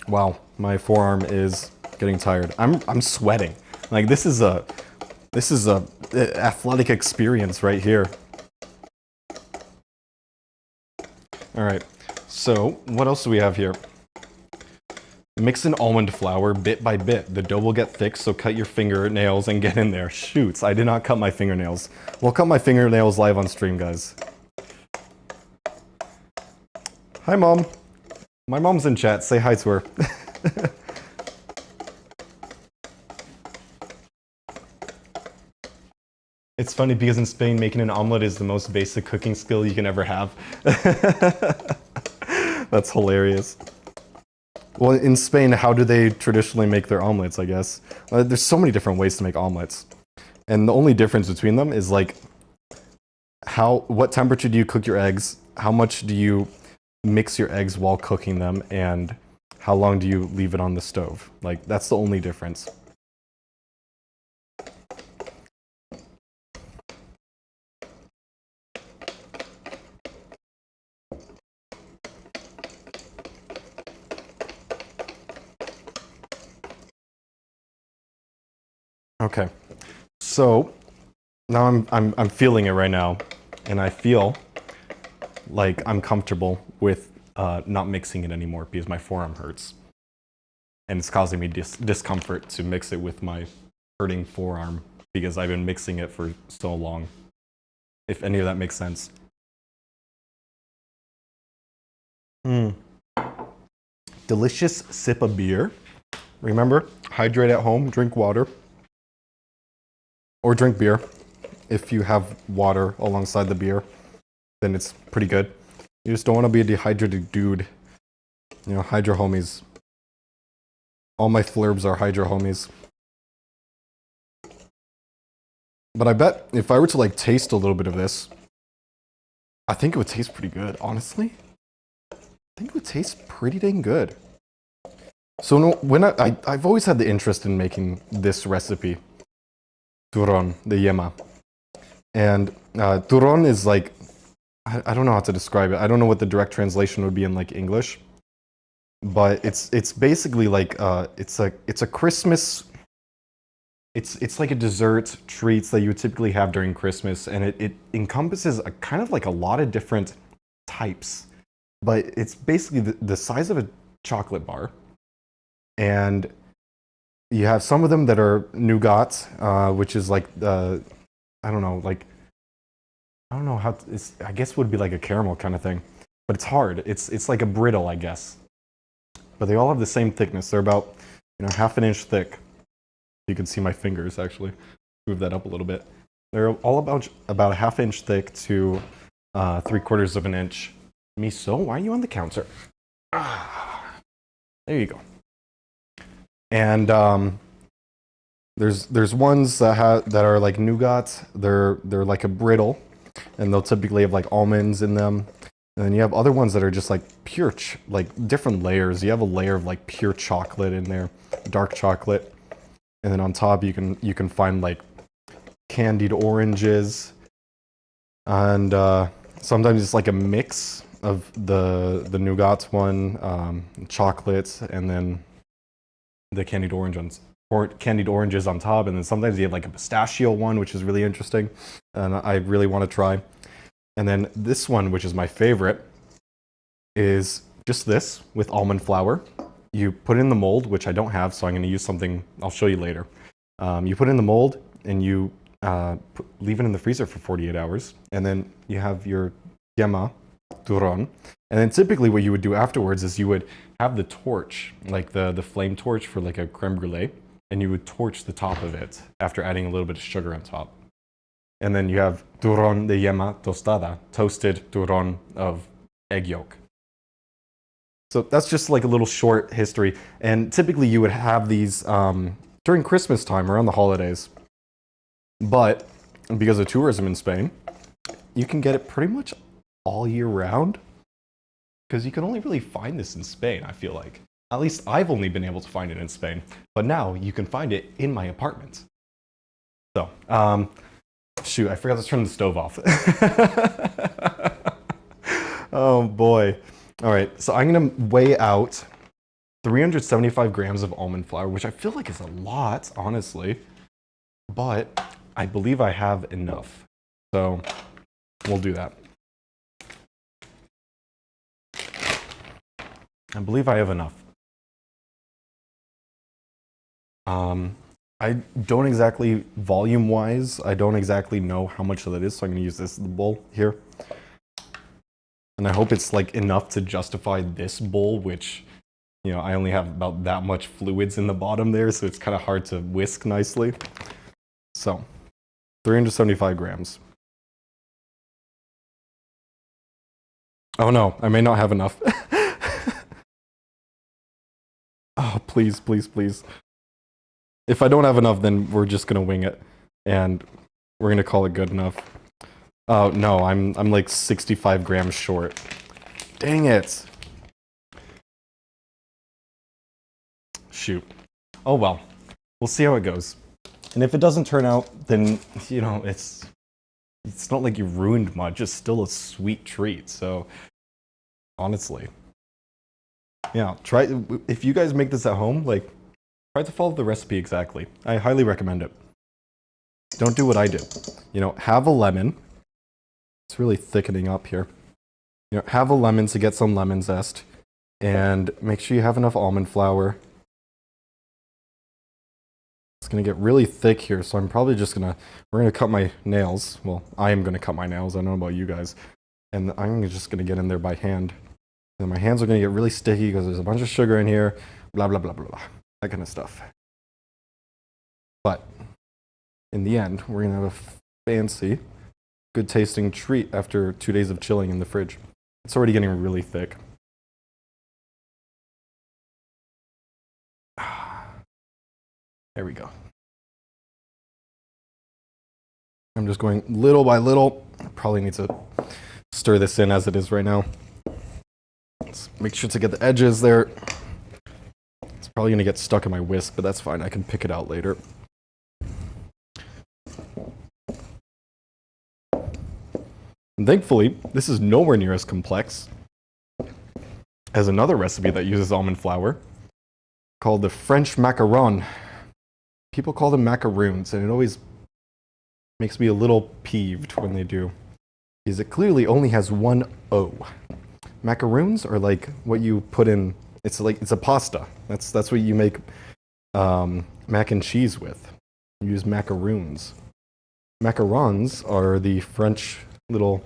Wow, my forearm is getting tired. I'm sweating. Like this is a athletic experience right here. All right, so what else do we have here? Mix in almond flour bit by bit. The dough will get thick, so cut your fingernails and get in there. Shoots, I did not cut my fingernails. We'll cut my fingernails live on stream, guys. Hi, Mom. My mom's in chat. Say hi to her. It's funny because in Spain, making an omelet is the most basic cooking skill you can ever have. That's hilarious. Well, in Spain, how do they traditionally make their omelets, I guess? There's so many different ways to make omelets. And the only difference between them is like, what temperature do you cook your eggs? How much do you mix your eggs while cooking them? And how long do you leave it on the stove? Like, that's the only difference. Okay, so now I'm feeling it right now, and I feel like I'm comfortable with not mixing it anymore because my forearm hurts, and it's causing me discomfort to mix it with my hurting forearm because I've been mixing it for so long. If any of that makes sense. Delicious sip of beer. Remember, hydrate at home, drink water. Or drink beer. If you have water alongside the beer, then it's pretty good. You just don't want to be a dehydrated dude. You know, hydro homies. All my flurbs are hydro homies. But I bet if I were to like taste a little bit of this, I think it would taste pretty good, honestly. I think it would taste pretty dang good. So when I've always had the interest in making this recipe. Turron De Yema. And turron is like, I don't know how to describe it. I don't know what the direct translation would be in like English. But it's basically like it's a Christmas. It's like a dessert treats that you would typically have during Christmas, and it encompasses a kind of like a lot of different types. But it's basically the size of a chocolate bar, and you have some of them that are nougat, which is like I don't know how I guess would be like a caramel kind of thing, but it's hard. It's like a brittle, I guess. But they all have the same thickness. They're about half an inch thick. You can see my fingers actually. Move that up a little bit. They're all about a half inch thick to 3/4 of an inch. Miso, why are you on the counter? There you go. And there's ones that are like nougat. They're like a brittle, and they'll typically have like almonds in them. And then you have other ones that are just like pure, like different layers. You have a layer of like pure chocolate in there, dark chocolate, and then on top you can find like candied oranges, and sometimes it's like a mix of the nougat one, chocolate, and then the candied oranges on top, and then sometimes you have like a pistachio one, which is really interesting, and I really want to try. And then this one, which is my favorite, is just this with almond flour. You put it in the mold, which I don't have, so I'm going to use something I'll show you later. You put it in the mold, and you leave it in the freezer for 48 hours. And then you have your yema, turron. And then typically what you would do afterwards is you would have the torch, like the flame torch for like a creme brulee, and you would torch the top of it after adding a little bit of sugar on top. And then you have turron de yema tostada, toasted turron of egg yolk. So that's just like a little short history. And typically you would have these during Christmas time, around the holidays. But because of tourism in Spain, you can get it pretty much all year round. Because you can only really find this in Spain, I feel like. At least I've only been able to find it in Spain. But now you can find it in my apartment. So, shoot, I forgot to turn the stove off. Oh boy. All right, so I'm gonna weigh out 375 grams of almond flour, which I feel like is a lot, honestly. But I believe I have enough. So we'll do that. I believe I have enough. I don't exactly, volume-wise, I don't exactly know how much that is, so I'm going to use this bowl here. And I hope it's like enough to justify this bowl, which, you know, I only have about that much fluids in the bottom there, so it's kind of hard to whisk nicely. So, 375 grams. Oh no, I may not have enough. Oh, please, please, please. If I don't have enough, then we're just gonna wing it, and we're gonna call it good enough. Oh no, I'm like 65 grams short. Dang it. Shoot. Oh well. We'll see how it goes. And if it doesn't turn out, then, you know, it's not like you ruined much. It's still a sweet treat. So, honestly. Yeah, try, if you guys make this at home, like, try to follow the recipe exactly. I highly recommend it. Don't do what I do. You know, have a lemon. It's really thickening up here. You know, have a lemon to get some lemon zest. And make sure you have enough almond flour. It's gonna get really thick here, so I'm probably just we're gonna cut my nails. Well, I am gonna cut my nails, I don't know about you guys. And I'm just gonna get in there by hand. And my hands are gonna get really sticky because there's a bunch of sugar in here, blah, blah, blah, blah, blah, that kind of stuff. But in the end, we're gonna have a fancy, good tasting treat after 2 days of chilling in the fridge. It's already getting really thick. There we go. I'm just going little by little. I probably need to stir this in as it is right now. Let's make sure to get the edges there. It's probably gonna get stuck in my whisk, but that's fine. I can pick it out later. And thankfully, this is nowhere near as complex as another recipe that uses almond flour called the French macaron. People call them macaroons, and it always makes me a little peeved when they do, because it clearly only has one O. Macaroons are like what you put in. It's a pasta. That's what you make mac and cheese with. You use macaroons. Macarons are the French little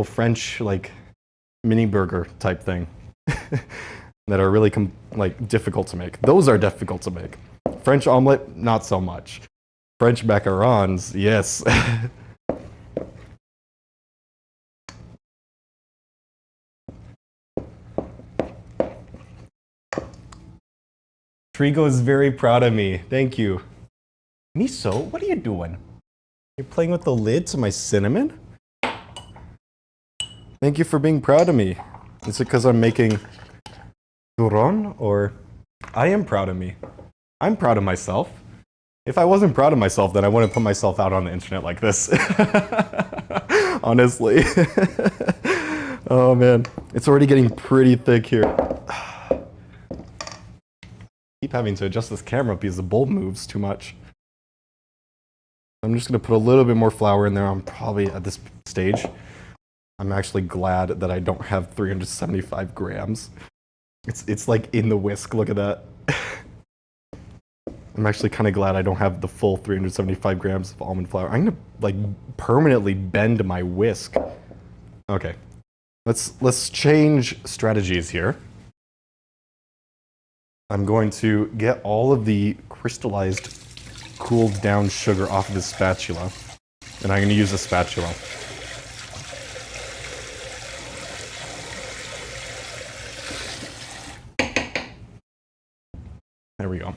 French like mini burger type thing that are really difficult to make. Those are difficult to make. French omelet, not so much. French macarons, yes. Trigo is very proud of me. Thank you. Miso, what are you doing? You're playing with the lid to my cinnamon? Thank you for being proud of me. Is it because I'm making turron, or I am proud of me? I'm proud of myself. If I wasn't proud of myself, then I wouldn't put myself out on the internet like this. Honestly. Oh man, it's already getting pretty thick here. Keep having to adjust this camera because the bowl moves too much. I'm just gonna put a little bit more flour in there. I'm probably at this stage. I'm actually glad that I don't have 375 grams. It's like in the whisk, look at that. I'm actually kind of glad I don't have the full 375 grams of almond flour. I'm gonna like permanently bend my whisk. Okay, let's change strategies here. I'm going to get all of the crystallized, cooled down sugar off of the spatula, and I'm going to use a spatula. There we go.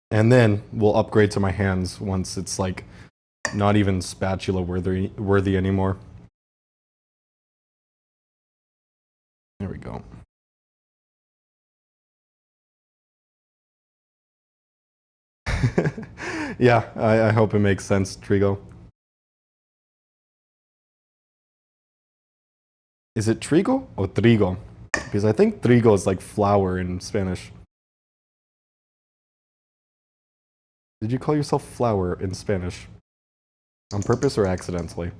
And then we'll upgrade to my hands once it's like not even spatula worthy anymore. There we go. Yeah, I hope it makes sense, Trigo. Is it trigo or trigo? Because I think trigo is like flour in Spanish. Did you call yourself flour in Spanish? On purpose or accidentally?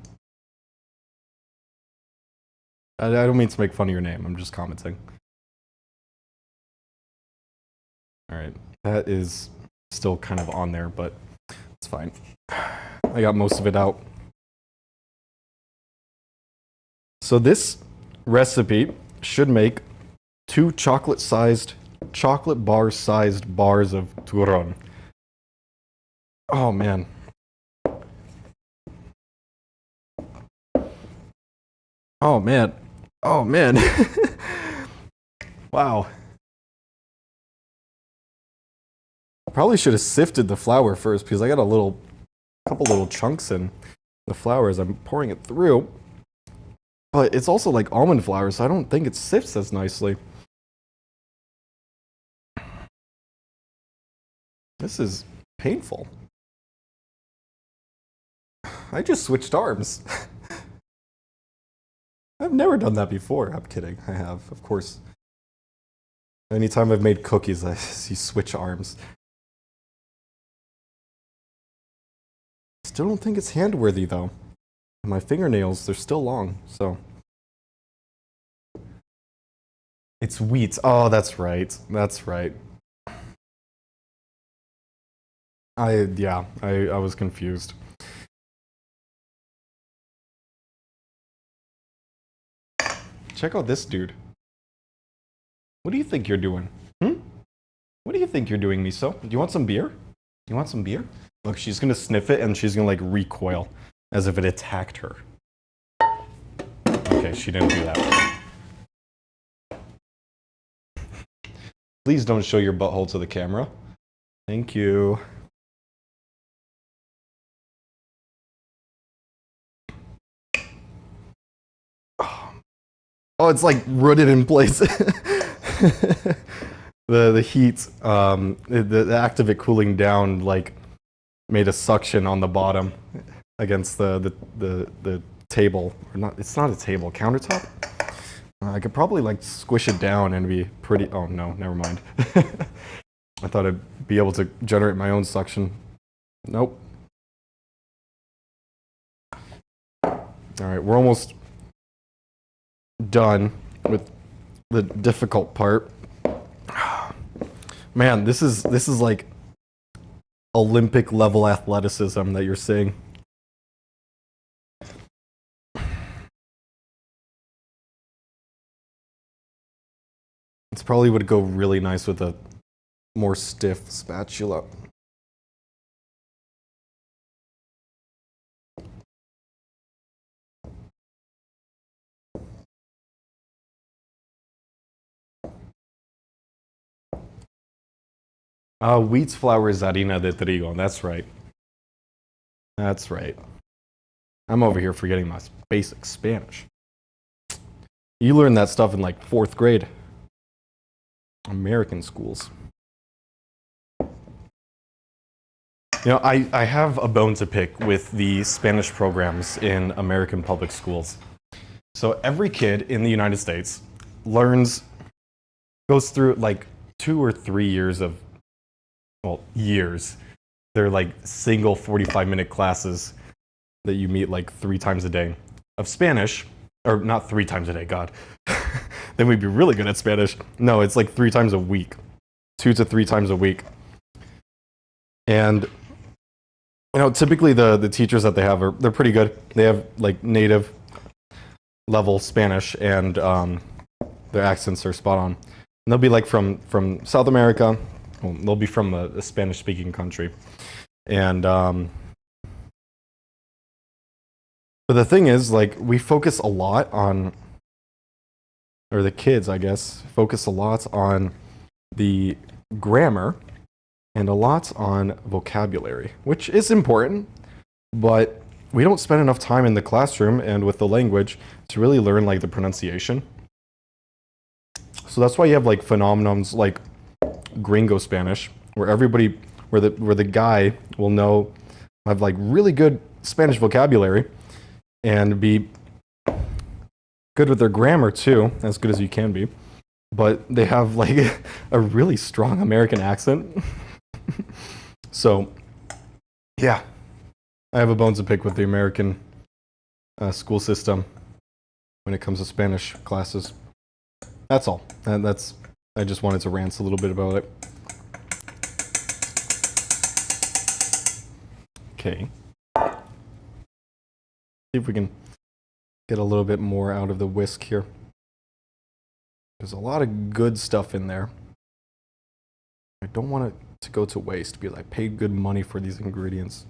I don't mean to make fun of your name, I'm just commenting. Alright, that is still kind of on there, but it's fine. I got most of it out. So this recipe should make 2 chocolate bar-sized bars of turron. Oh man. Oh man. Oh man. Wow. Probably should have sifted the flour first because I got a couple little chunks in the flour as I'm pouring it through. But it's also like almond flour, so I don't think it sifts as nicely. This is painful. I just switched arms. I've never done that before. I'm kidding. I have, of course. Anytime I've made cookies, I see switch arms. Still don't think it's hand-worthy, though. My fingernails, they're still long, so. It's wheat. Oh, that's right. That's right. I was confused. Check out this dude. What do you think you're doing? What do you think you're doing, Miso? Do you want some beer? You want some beer? Look, she's gonna sniff it and she's gonna like recoil as if it attacked her. Okay, she didn't do that. Please don't show your butthole to the camera. Thank you. Oh, it's like rooted in place. The heat, the act of it cooling down, like made a suction on the bottom against the table. Or not? It's not a table. Countertop. I could probably like squish it down and be pretty. Oh no, never mind. I thought I'd be able to generate my own suction. Nope. All right, we're almost done with the difficult part. Man, this is like Olympic level athleticism that you're seeing. It's probably would go really nice with a more stiff spatula. Wheat flour is harina de trigo. That's right. That's right. I'm over here forgetting my basic Spanish. You learned that stuff in like 4th grade. American schools. You know, I have a bone to pick with the Spanish programs in American public schools. So every kid in the United States goes through like 2 or 3 years of, well, years. They're like single 45-minute classes that you meet like 3 times a day of Spanish, or not 3 times a day, God. Then we'd be really good at Spanish. No, it's like 3 times a week. 2 to 3 times a week. And typically the teachers that they have they're pretty good. They have like native level Spanish, and their accents are spot on. And they'll be like from South America. Well, they'll be from a Spanish speaking country. And but the thing is, like, we focus a lot on, or the kids, I guess, focus a lot on the grammar and a lot on vocabulary, which is important, but we don't spend enough time in the classroom and with the language to really learn like the pronunciation. So that's why you have like phenomenons like Gringo Spanish, where everybody, where the guy will have like really good Spanish vocabulary and be good with their grammar too, as good as you can be, but they have like a really strong American accent. So yeah, I have a bone to pick with the American school system when it comes to Spanish classes. That's all. I just wanted to rant a little bit about it. Okay. See if we can get a little bit more out of the whisk here. There's a lot of good stuff in there. I don't want it to go to waste because I paid good money for these ingredients.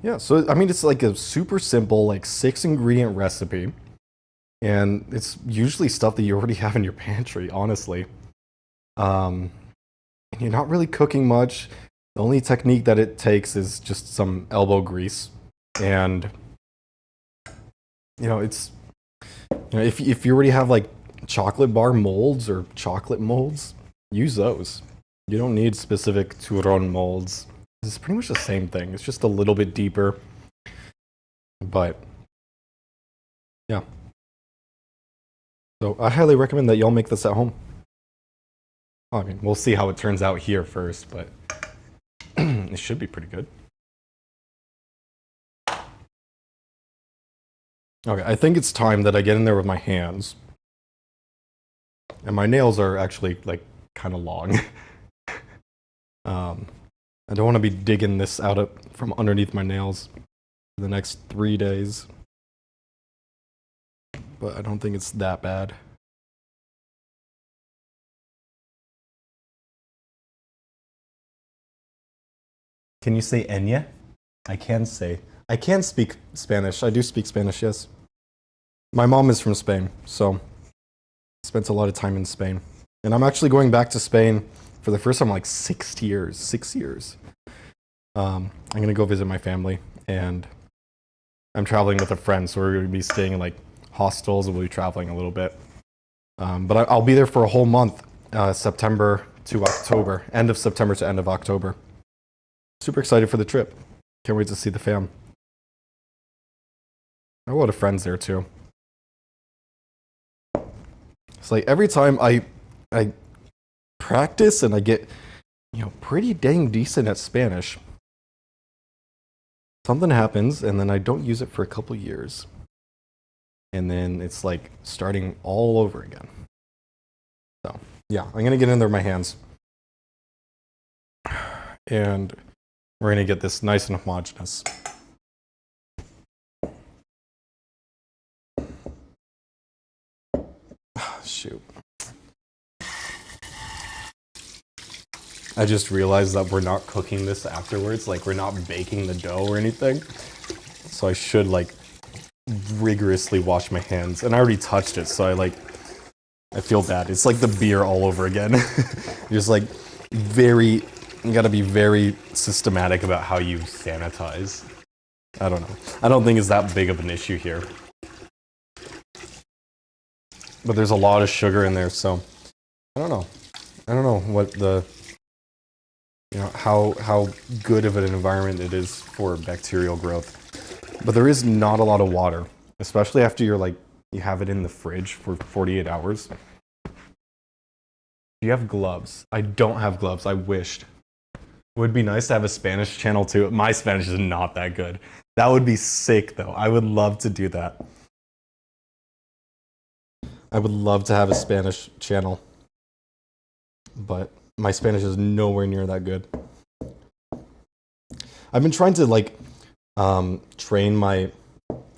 Yeah, so I mean, it's like a super simple, like 6-ingredient recipe. And it's usually stuff that you already have in your pantry, honestly. And you're not really cooking much. The only technique that it takes is just some elbow grease. And, it's, if you already have like chocolate bar molds or chocolate molds, use those. You don't need specific turron molds. It's pretty much the same thing. It's just a little bit deeper. But, yeah. So I highly recommend that y'all make this at home. I mean, we'll see how it turns out here first, but it should be pretty good. Okay, I think it's time that I get in there with my hands. And my nails are actually, like, kind of long. I don't want to be digging this out from underneath my nails for the next 3 days. But I don't think it's that bad. Can you say Enya? I can speak Spanish. I do speak Spanish, yes. My mom is from Spain, so I spent a lot of time in Spain. And I'm actually going back to Spain for the first time in like 6 years. 6 years. I'm going to go visit my family, and I'm traveling with a friend, so we're going to be staying in like hostels, and we'll be traveling a little bit. But I'll be there for a whole month, September to October, end of September to end of October. Super excited for the trip. Can't wait to see the fam. I have a lot of friends there too. It's like every time I practice and I get, pretty dang decent at Spanish, something happens and then I don't use it for a couple years. And then it's like starting all over again. So, yeah, I'm going to get in there with my hands. And we're going to get this nice and homogeneous. Shoot. I just realized that we're not cooking this afterwards. Like, we're not baking the dough or anything. So I should, like, rigorously wash my hands. And I already touched it, so I feel bad. It's like the beer all over again. Just, like, you gotta be very systematic about how you sanitize. I don't know. I don't think it's that big of an issue here. But there's a lot of sugar in there, so I don't know. I don't know what how good of an environment it is for bacterial growth. But there is not a lot of water, especially after you have it in the fridge for 48 hours. Do you have gloves? I don't have gloves. I wished. It would be nice to have a Spanish channel too. My Spanish is not that good. That would be sick though. I would love to do that. I would love to have a Spanish channel, but my Spanish is nowhere near that good. I've been trying to like train my.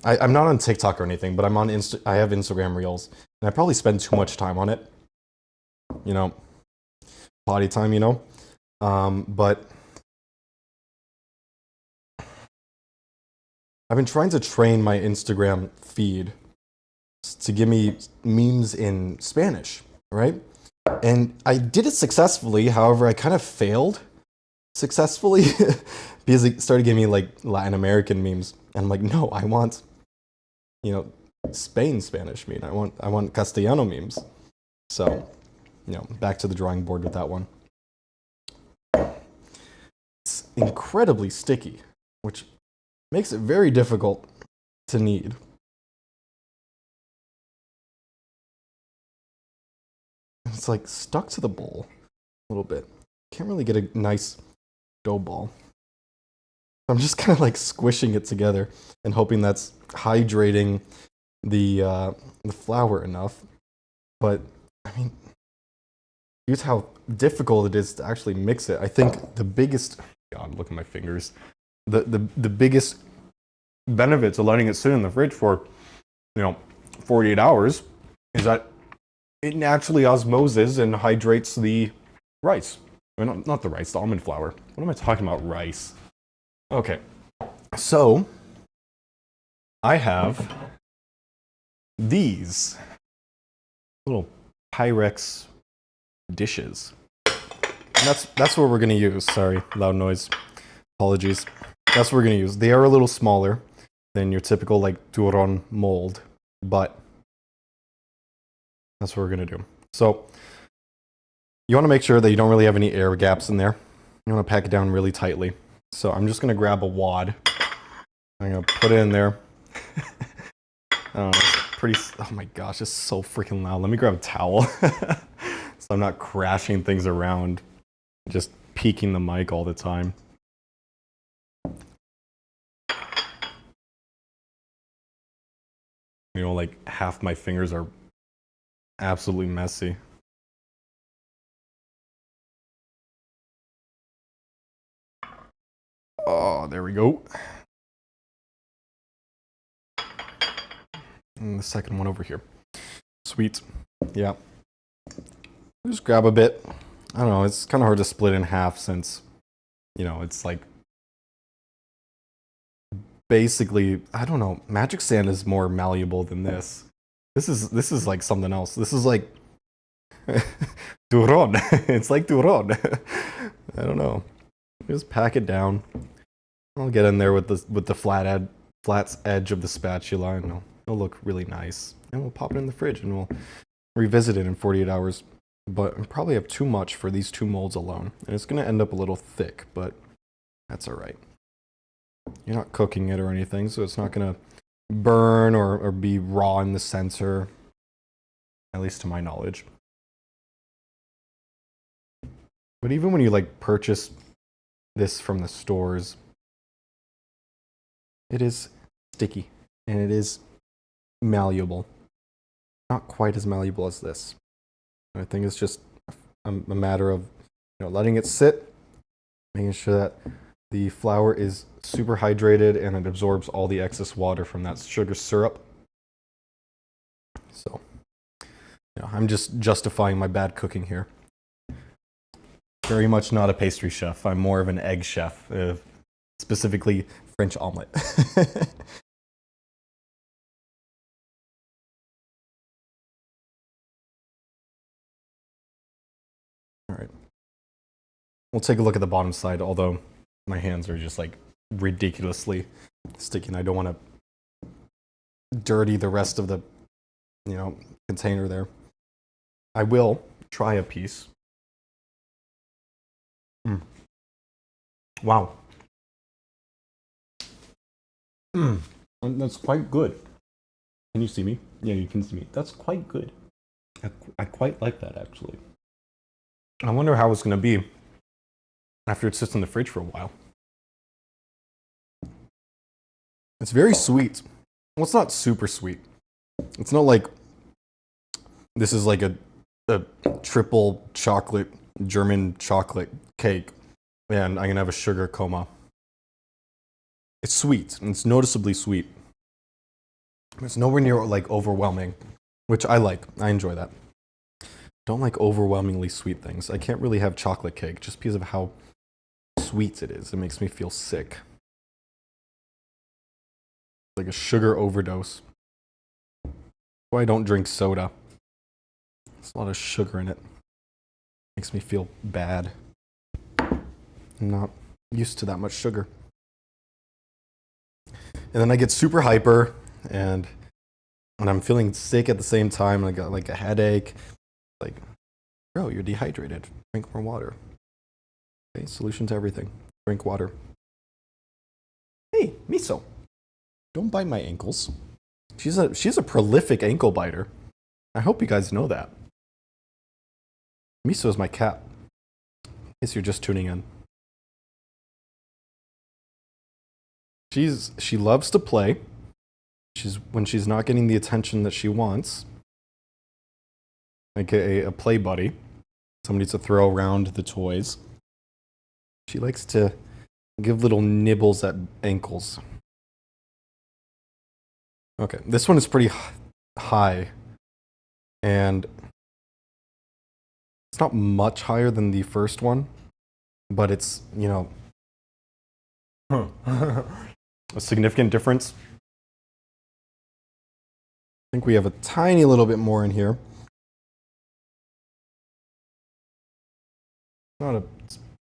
I'm not on TikTok or anything, but I'm on I have Instagram Reels, and I probably spend too much time on it. You know, body time. You know, but I've been trying to train my Instagram feed to give me memes in Spanish, right? And I did it successfully. However, I kind of failed successfully because it started giving me like Latin American memes. And I'm like, no, I want, you know, Spain Spanish meme. I want Castellano memes. So, you know, back to the drawing board with that one. It's incredibly sticky, which makes it very difficult to knead. It's like stuck to the bowl a little bit. Can't really get a nice dough ball. I'm just kind of like squishing it together and hoping that's hydrating the flour enough. But I mean, here's how difficult it is to actually mix it. I think the biggest, God, look at my fingers. The biggest benefit to letting it sit in the fridge for, 48 hours is that it naturally osmoses and hydrates the rice. Not the rice, the almond flour. What am I talking about? Rice. Okay. So, I have these little Pyrex dishes. And that's what we're going to use. Sorry, loud noise. Apologies. That's what we're going to use. They are a little smaller than your typical like Turron mold, but that's what we're going to do. So, you want to make sure that you don't really have any air gaps in there. You want to pack it down really tightly. So I'm just going to grab a wad. I'm going to put it in there. It's pretty, oh my gosh, it's so freaking loud. Let me grab a towel. So I'm not crashing things around, just peeking the mic all the time. Like half my fingers are absolutely messy. Oh, there we go. And the second one over here. Sweet. Yeah. Just grab a bit. I don't know, it's kind of hard to split in half since, it's like basically, I don't know, magic sand is more malleable than this. This is like something else. This is like Turron. It's like Turron. I don't know. Just pack it down. I'll get in there with the flat edge of the spatula, and it'll look really nice. And we'll pop it in the fridge, and we'll revisit it in 48 hours. But I probably have too much for these two molds alone, and it's going to end up a little thick, but that's all right. You're not cooking it or anything, so it's not going to burn or be raw in the center, at least to my knowledge. But even when you like purchase this from the stores, it is sticky and it is malleable. Not quite as malleable as this. I think it's just a matter of letting it sit, making sure that the flour is super hydrated and it absorbs all the excess water from that sugar syrup. So, I'm just justifying my bad cooking here. Very much not a pastry chef. I'm more of an egg chef, specifically French omelet. All right. We'll take a look at the bottom side, although my hands are just like ridiculously sticky and I don't want to dirty the rest of the, container there. I will try a piece. Wow. That's quite good. Can you see me? Yeah, you can see me. That's quite good. I quite like that, actually. I wonder how it's going to be after it sits in the fridge for a while. It's very sweet. Well, it's not super sweet. It's not like This is like a triple chocolate, German chocolate cake, and I'm gonna have a sugar coma. It's sweet, and it's noticeably sweet. It's nowhere near like overwhelming, which I like. I enjoy that. Don't like overwhelmingly sweet things. I can't really have chocolate cake just because of how sweet it is. It makes me feel sick. Like a sugar overdose. That's why I don't drink soda. There's a lot of sugar in it. Makes me feel bad. I'm not used to that much sugar. And then I get super hyper, and when I'm feeling sick at the same time, I got like a headache. Like, bro, you're dehydrated. Drink more water. Okay, solution to everything. Drink water. Hey, Miso. Don't bite my ankles. She's a prolific ankle biter. I hope you guys know that. Miso is my cat. In case you're just tuning in. She loves to play. When she's not getting the attention that she wants, like a play buddy, somebody to throw around the toys. She likes to give little nibbles at ankles. Okay, this one is pretty high, and it's not much higher than the first one, but it's, you know, a significant difference. I think we have a tiny little bit more in here. Not a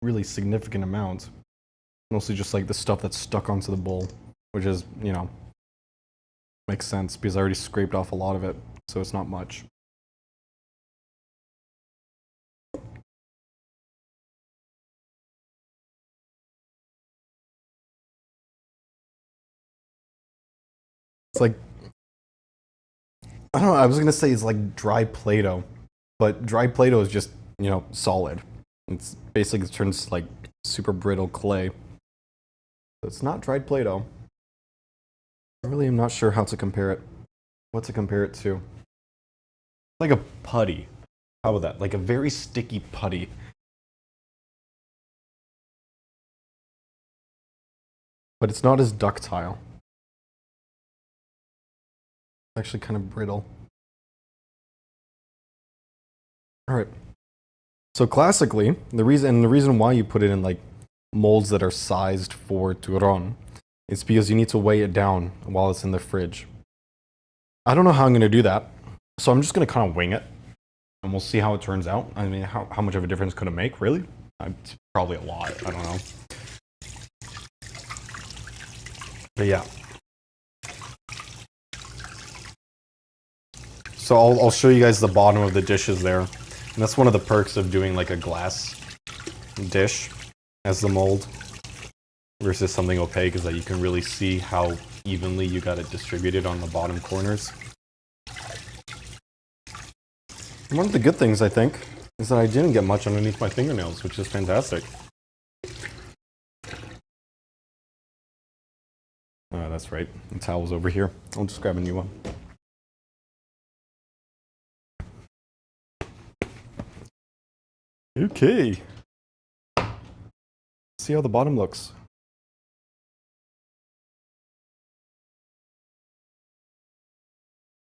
really significant amount. Mostly just like the stuff that's stuck onto the bowl, which is, you know, makes sense because I already scraped off a lot of it, so it's not much. It's like, I don't know, I was gonna say it's like dry Play-Doh, but dry Play-Doh is just, you know, solid. It's basically turns like super brittle clay. So it's not dried Play-Doh. I really am not sure how to compare it. What to compare it to. Like a putty. How about that? Like a very sticky putty. But it's not as ductile. It's actually kind of brittle. All right. So classically, the reason why you put it in like molds that are sized for turron is because you need to weigh it down while it's in the fridge. I don't know how I'm going to do that, so I'm just going to kind of wing it, and we'll see how it turns out. I mean, how much of a difference could it make, really? Probably a lot. I don't know. But yeah. So I'll show you guys the bottom of the dishes there. And that's one of the perks of doing like a glass dish as the mold versus something opaque, is that you can really see how evenly you got it distributed on the bottom corners. And one of the good things, I think, is that I didn't get much underneath my fingernails, which is fantastic. That's right. The towel's over here. I'll just grab a new one. Okay. See how the bottom looks.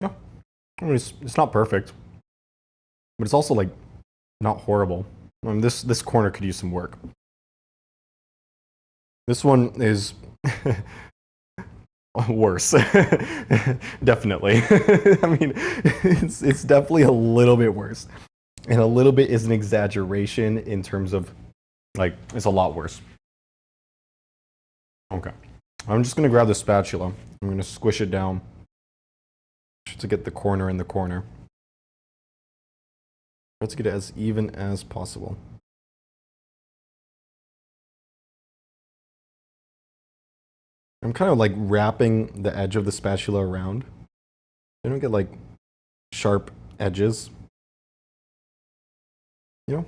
Yeah. I mean, it's not perfect, but it's also like not horrible. I mean, this corner could use some work. This one is worse. Definitely. I mean, it's definitely a little bit worse. And a little bit is an exaggeration in terms of, like, it's a lot worse. Okay. I'm just going to grab the spatula. I'm going to squish it down to get the corner in the corner. Let's get it as even as possible. I'm kind of like wrapping the edge of the spatula around. I don't get like sharp edges. You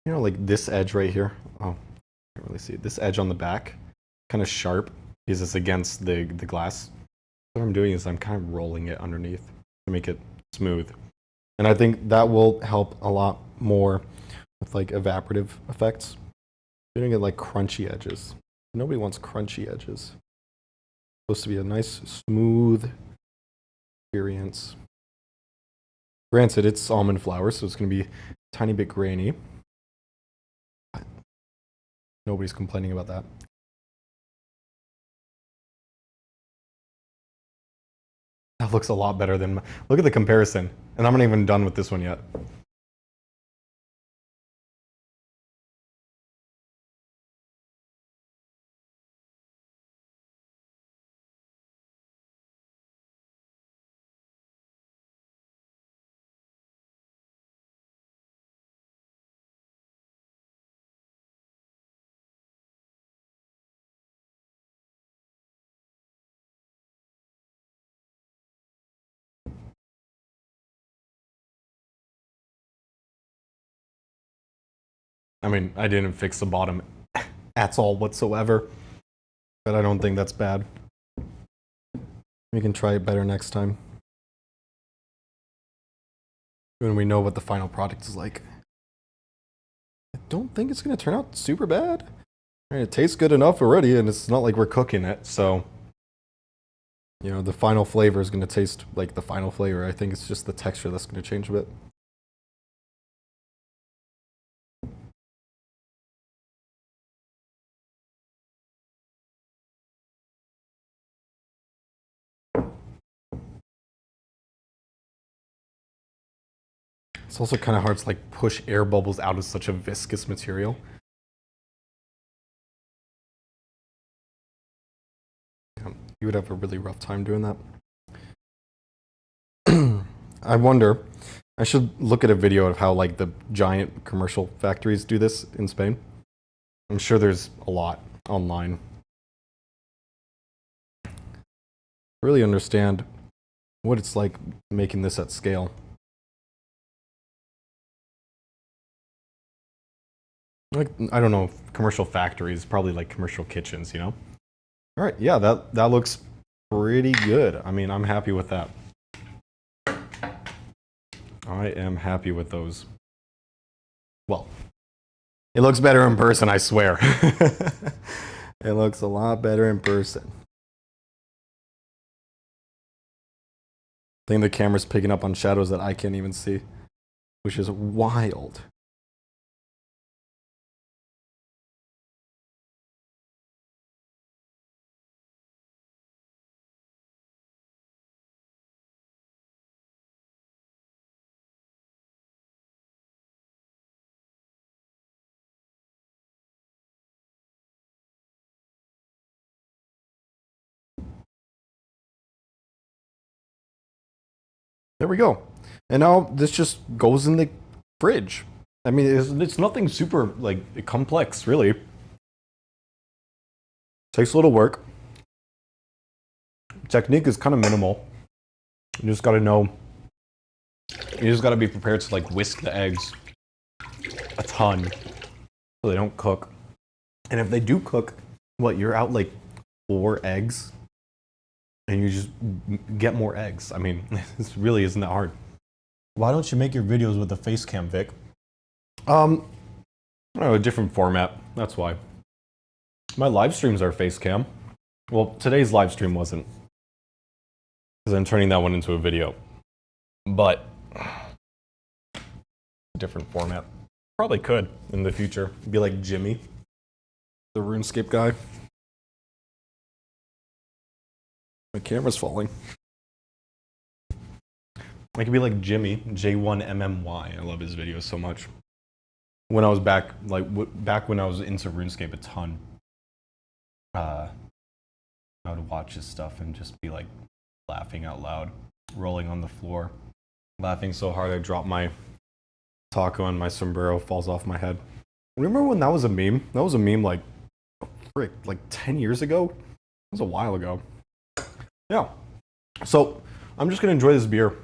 know, like this edge right here. Oh, I can't really see it. This edge on the back, kind of sharp because it's against the glass. What I'm doing is I'm kind of rolling it underneath to make it smooth. And I think that will help a lot more with like evaporative effects. You're gonna get like crunchy edges. Nobody wants crunchy edges. It's supposed to be a nice, smooth experience. Granted, it's almond flour, so it's gonna be a tiny bit grainy. Nobody's complaining about that. That looks a lot better than... Look at the comparison. And I'm not even done with this one yet. I mean, I didn't fix the bottom at all whatsoever, but I don't think that's bad. We can try it better next time when we know what the final product is like. I don't think it's going to turn out super bad. I mean, it tastes good enough already, and it's not like we're cooking it, so you know, the final flavor is going to taste like the final flavor. I think it's just the texture that's going to change a bit. It's also kind of hard to like push air bubbles out of such a viscous material. You would have a really rough time doing that. I wonder, I should look at a video of how like the giant commercial factories do this in Spain. I'm sure there's a lot online. Really understand what it's like making this at scale. Like, I don't know, commercial factories, probably like commercial kitchens, you know? All right, yeah, that looks pretty good. I mean, I'm happy with that. I am happy with those. Well, it looks better in person, I swear. It looks a lot better in person. I think the camera's picking up on shadows that I can't even see, which is wild. There we go. And now this just goes in the fridge. I mean, it's nothing super like complex, really. Takes a little work. Technique is kind of minimal. You just got to know. You just got to be prepared to like whisk the eggs a ton so they don't cook. And if they do cook, what, you're out like 4 eggs and you just get more eggs. I mean, this really isn't that hard. Why don't you make your videos with a face cam, Vic? Oh, a different format. That's why. My live streams are face cam. Well, today's live stream wasn't, because I'm turning that one into a video. But different format. Probably could in the future. Be like Jimmy, the RuneScape guy. My camera's falling. I could be like Jimmy, J1MMY. I love his videos so much. When I was back, back when I was into RuneScape a ton, I would watch his stuff and just be like laughing out loud, rolling on the floor, laughing so hard I dropped my taco and my sombrero falls off my head. Remember when that was a meme? That was a meme like, frick, like 10 years ago? That was a while ago. Yeah. So I'm just gonna enjoy this beer,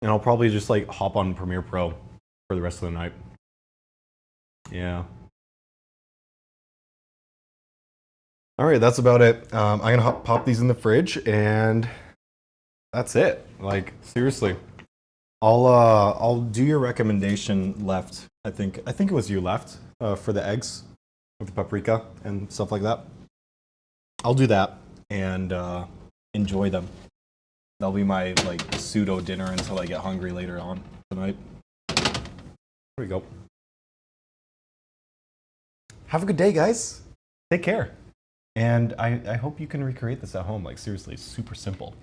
and I'll probably just like hop on Premiere Pro for the rest of the night. Yeah. All right, that's about it. I'm gonna pop these in the fridge, and that's it. Like, seriously. I'll do your recommendation left. I think it was you left for the eggs with the paprika and stuff like that. I'll do that and enjoy them. That'll be my like pseudo dinner until I get hungry later on tonight. There we go. Have a good day, guys. Take care. And I hope you can recreate this at home. Like seriously, it's super simple.